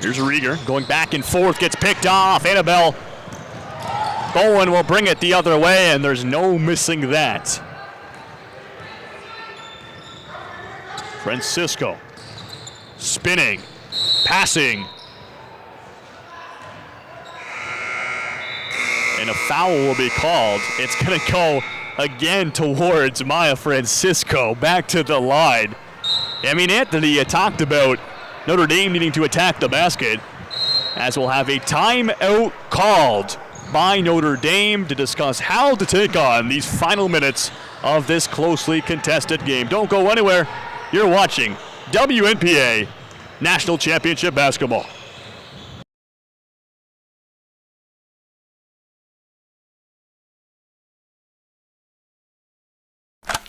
Here's Rieger going back and forth, gets picked off. Annabelle Bowen will bring it the other way, and there's no missing that. Francisco spinning, passing. And a foul will be called. It's going to go again towards Maya Francisco, back to the line. I mean, Anthony talked about Notre Dame needing to attack the basket. as we'll have a timeout called by Notre Dame to discuss how to take on these final minutes of this closely contested game. Don't go anywhere. You're watching WNPA National Championship Basketball.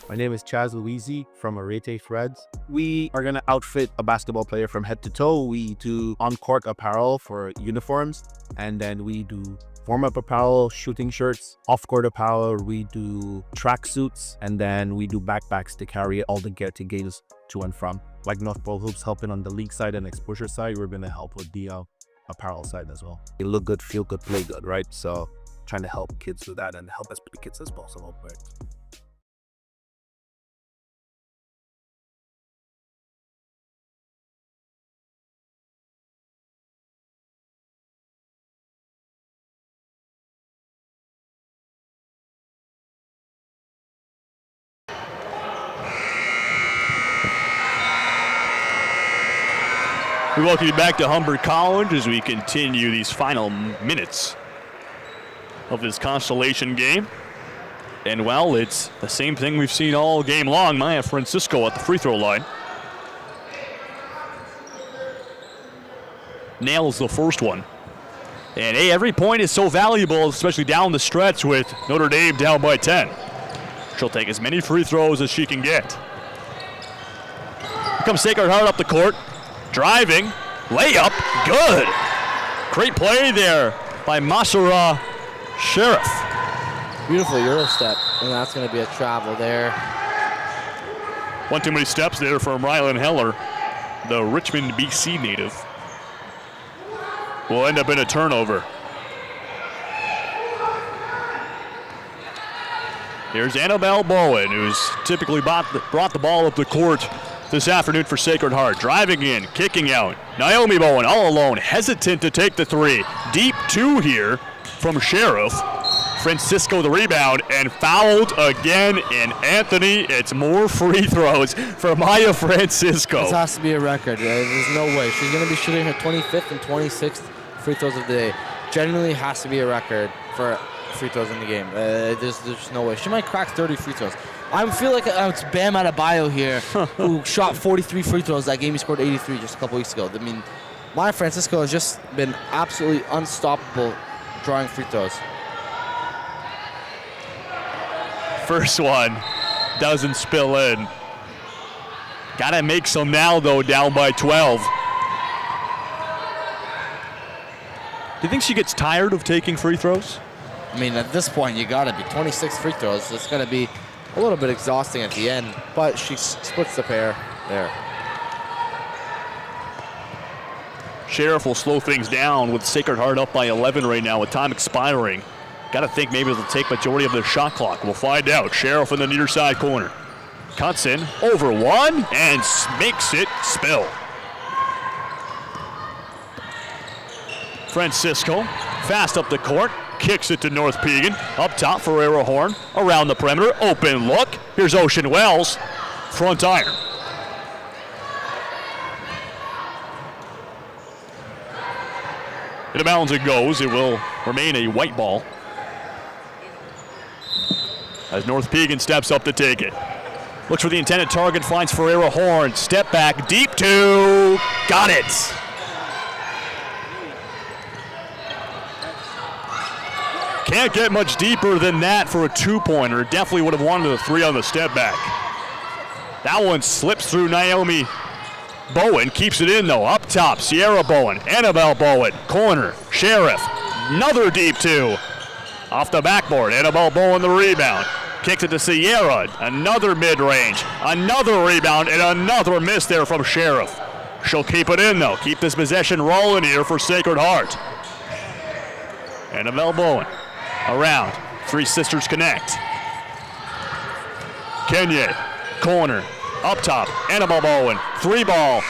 My name is Chaz Louisi from Arete Threads. We are going to outfit a basketball player from head to toe. We do on-court apparel for uniforms, and then we do warm-up apparel, shooting shirts, off-court apparel. We do track suits, and then we do backpacks to carry all the gear to games to and from. Like North Pole Hoops helping on the league side and exposure side, we're going to help with the apparel side as well. They look good, feel good, play good, right? So trying to help kids with that and help as many kids as possible. Right? We welcome you back to Humber College as we continue these final minutes of this constellation game. And, well, it's the same thing we've seen all game long. Maya Francisco at the free throw line nails the first one. And, hey, every point is so valuable, especially down the stretch with Notre Dame down by 10. She'll take as many free throws as she can get. Here comes Sacred Heart up the court. Driving, layup, good. Great play there by Masura Sheriff. Beautiful Euro step, and that's going to be a travel there. One too many steps there from Rylan Heller, the Richmond, BC native. Will end up in a turnover. Here's Annabelle Bowen, who's typically brought the ball up the court this afternoon for Sacred Heart. Driving in, kicking out. Naomi Bowen all alone, hesitant to take the three. Deep two here from Sheriff. Francisco the rebound, and fouled again in Anthony. It's more free throws for Maya Francisco. This has to be a record. There's no way. She's going to be shooting her 25th and 26th free throws of the day. Generally has to be a record for free throws in the game. There's no way. She might crack 30 free throws. I feel like it's Bam Adebayo here, who shot 43 free throws. That game he scored 83 just a couple weeks ago. I mean, Maya Francisco has just been absolutely unstoppable drawing free throws. First one doesn't spill in. Gotta make some now, though, down by 12. Do you think she gets tired of taking free throws? I mean, at this point, you gotta be 26 free throws. It's gonna be a little bit exhausting at the end, but she splits the pair there. Sheriff will slow things down with Sacred Heart up by 11 right now with time expiring. Gotta think maybe they'll take majority of their shot clock. We'll find out. Sheriff in the near side corner. Cuts in, over one, and makes it spill. Francisco, fast up the court. Kicks it to North Pegan. Up top, Ferrero Horn. Around the perimeter, open look. Here's Ocean Wells. Front iron. Into bounds it goes. It will remain a white ball as North Pegan steps up to take it. Looks for the intended target, finds Ferrero Horn. Step back, deep two. Got it. Can't get much deeper than that for a two-pointer. Definitely would have wanted a three on the step back. That one slips through Naomi Bowen. Keeps it in, though. Up top, Sierra Bowen. Annabelle Bowen. Corner. Sheriff. Another deep two. Off the backboard. Annabelle Bowen the rebound. Kicks it to Sierra. Another mid-range. Another rebound, and another miss there from Sheriff. She'll keep it in, though. Keep this possession rolling here for Sacred Heart. Annabelle Bowen. Around. Three sisters connect. Kenye. Corner. Up top. Annabelle Bowen. Three ball.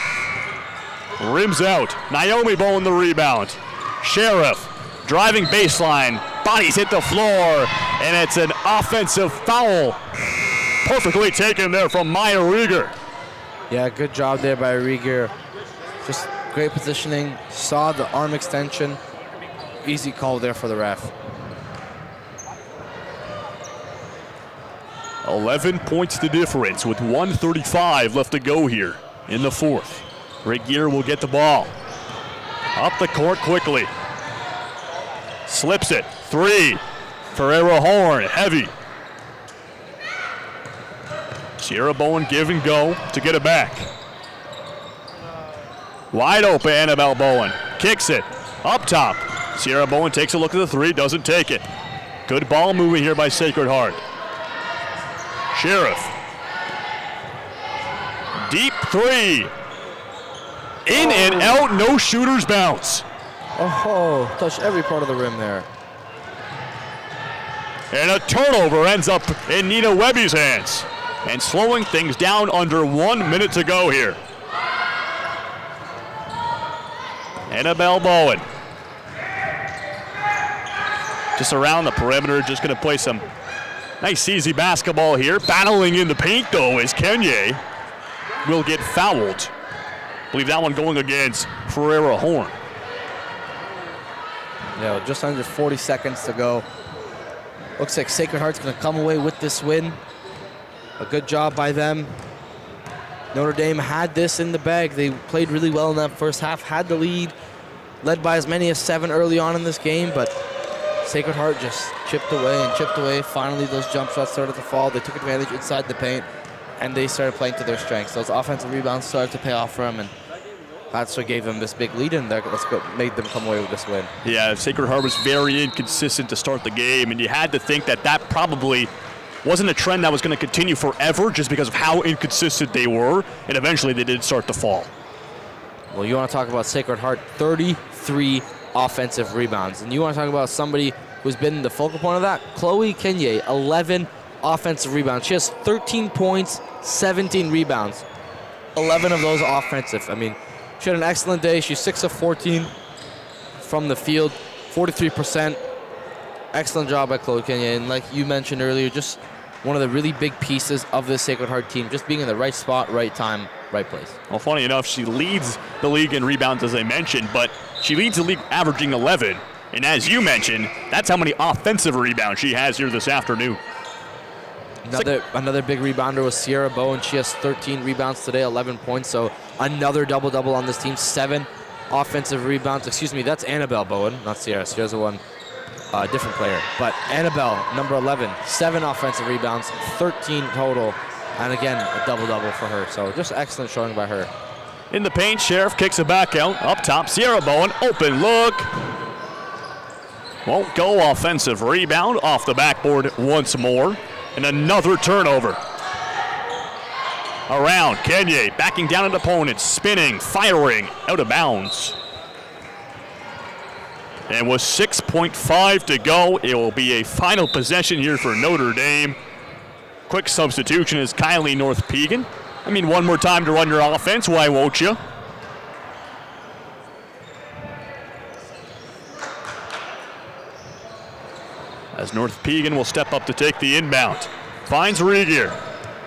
Rims out. Naomi Bowen the rebound. Sheriff. Driving baseline. Bodies hit the floor. And it's an offensive foul. Perfectly taken there from Maya Rieger. Yeah, good job there by Rieger. Just Great positioning. Saw the arm extension. Easy call there for the ref. 11 points the difference with 1:35 left to go here in the fourth. Regier will get the ball. Up the court quickly. Slips it. 3. Ferreira Horn, heavy. Sierra Bowen give and go to get it back. Wide open, Annabelle Bowen. Kicks it. Up top. Sierra Bowen takes a look at the 3, doesn't take it. Good ball moving here by Sacred Heart. Sheriff. Deep 3. In and out, no shooter's bounce. Oh, touched every part of the rim there. And a turnover ends up in Nina Webby's hands. And slowing things down under 1 minute to go here. Annabelle Bowen. Just around the perimeter, just going to play some nice easy basketball here. Battling in the paint though is Kenye. Will get fouled. I believe that one going against Ferreira Horn. Yeah, just under 40 seconds to go. Looks like Sacred Heart's going to come away with this win. A good job by them. Notre Dame had this in the bag. They played really well in that first half, had the lead, led by as many as 7 early on in this game, but Sacred Heart just chipped away and chipped away. Finally, those jump shots started to fall. They took advantage inside the paint, and they started playing to their strengths. Those offensive rebounds started to pay off for them, and that's what gave them this big lead, and made them come away with this win. Yeah, Sacred Heart was very inconsistent to start the game, and you had to think that that probably wasn't a trend that was going to continue forever just because of how inconsistent they were, and eventually they did start to fall. Well, you want to talk about Sacred Heart, 33 offensive rebounds. And you want to talk about somebody who's been the focal point of that? Chloe Kenye, 11 offensive rebounds. She has 13 points, 17 rebounds. 11 of those offensive. I mean, she had an excellent day. She's 6 of 14 from the field, 43%. Excellent job by Chloe Kenye. And like you mentioned earlier, just one of the really big pieces of this Sacred Heart team, just being in the right spot, right time, right place. Well, funny enough, she leads the league in rebounds, as I mentioned, but she leads the league averaging 11. And as you mentioned, that's how many offensive rebounds she has here this afternoon. Another big rebounder was Sierra Bowen. She has 13 rebounds today, 11 points. So another double-double on this team, 7 offensive rebounds. Excuse me, that's Annabelle Bowen, not Sierra. Sierra's the one. Different player. But Annabelle, number 11, 7 offensive rebounds, 13 total. And again, a double-double for her. So just excellent showing by her. In the paint, Sheriff kicks it back out. Up top, Sierra Bowen, open look. Won't go. Offensive rebound off the backboard once more. And another turnover. Around, Kenye backing down an opponent, spinning, firing, out of bounds. And with 6.5 to go, it will be a final possession here for Notre Dame. Quick substitution is Kylie North Pegan. I mean, one more time to run your offense, why won't you? As North Pegan will step up to take the inbound. Finds Regier.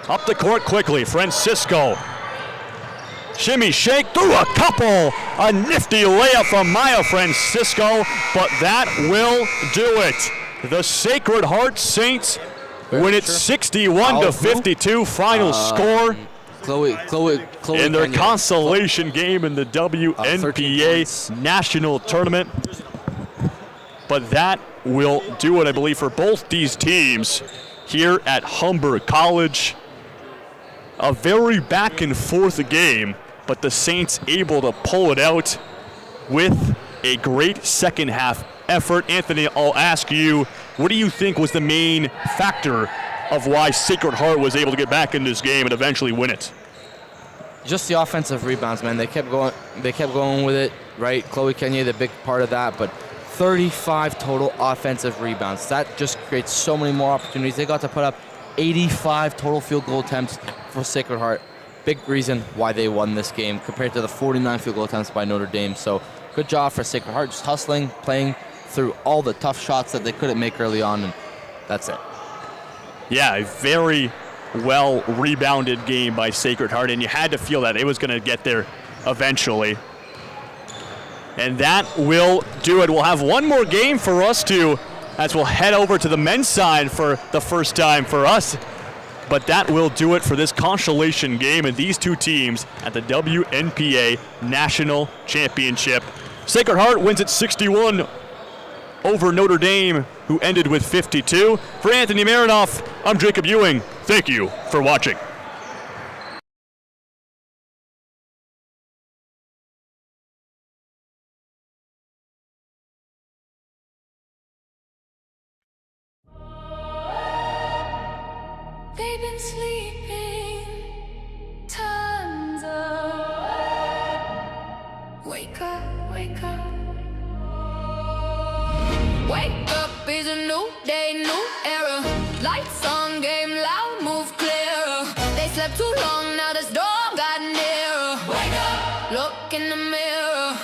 Up the court quickly, Francisco. Shimmy shake through a couple. A nifty layup from Maya Francisco, but that will do it. The Sacred Heart Saints win it 61-52. Final score. Chloe in their Kenye. consolation game in the WNPA National Tournament. But that will do it, I believe, for both these teams here at Humber College. A very back and forth game, but the Saints able to pull it out with a great second half effort. Anthony, I'll ask you, what do you think was the main factor of why Sacred Heart was able to get back in this game and eventually win it? Just the offensive rebounds, man. They kept going with it, right? Chloe Kenye, the big part of that, but 35 total offensive rebounds. That just creates so many more opportunities. They got to put up 85 total field goal attempts for Sacred Heart. Big reason why they won this game compared to the 49 field goal attempts by Notre Dame. So good job for Sacred Heart, just hustling, playing through all the tough shots that they couldn't make early on, and that's it. Yeah, a very well rebounded game by Sacred Heart, and you had to feel that it was going to get there eventually. And that will do it. We'll have one more game for us to, as we'll head over to the men's side for the first time for us. But that will do it for this consolation game and these two teams at the WNPA National Championship. Sacred Heart wins at 61 over Notre Dame, who ended with 52. For Anthony Marinoff, I'm Jacob Ewing. Thank you for watching. They've been sleeping tons of. Wake up, wake up. Wake up is a new day, new era. Lights on, game loud, move clearer. They slept too long, now the storm got nearer. Wake up, look in the mirror.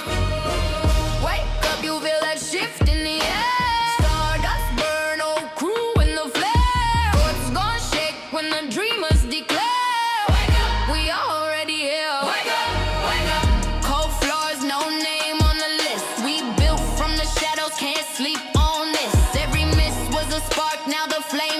Wake up, you feel that shift in the air. Stardust burn, old crew in the flare. What's gonna shake when the dreamers declare? Wake up, we already here. Wake up, wake up. Cold floors, no name on the list. We built from the shadows, can't sleep on this. Every miss was a spark, now the flame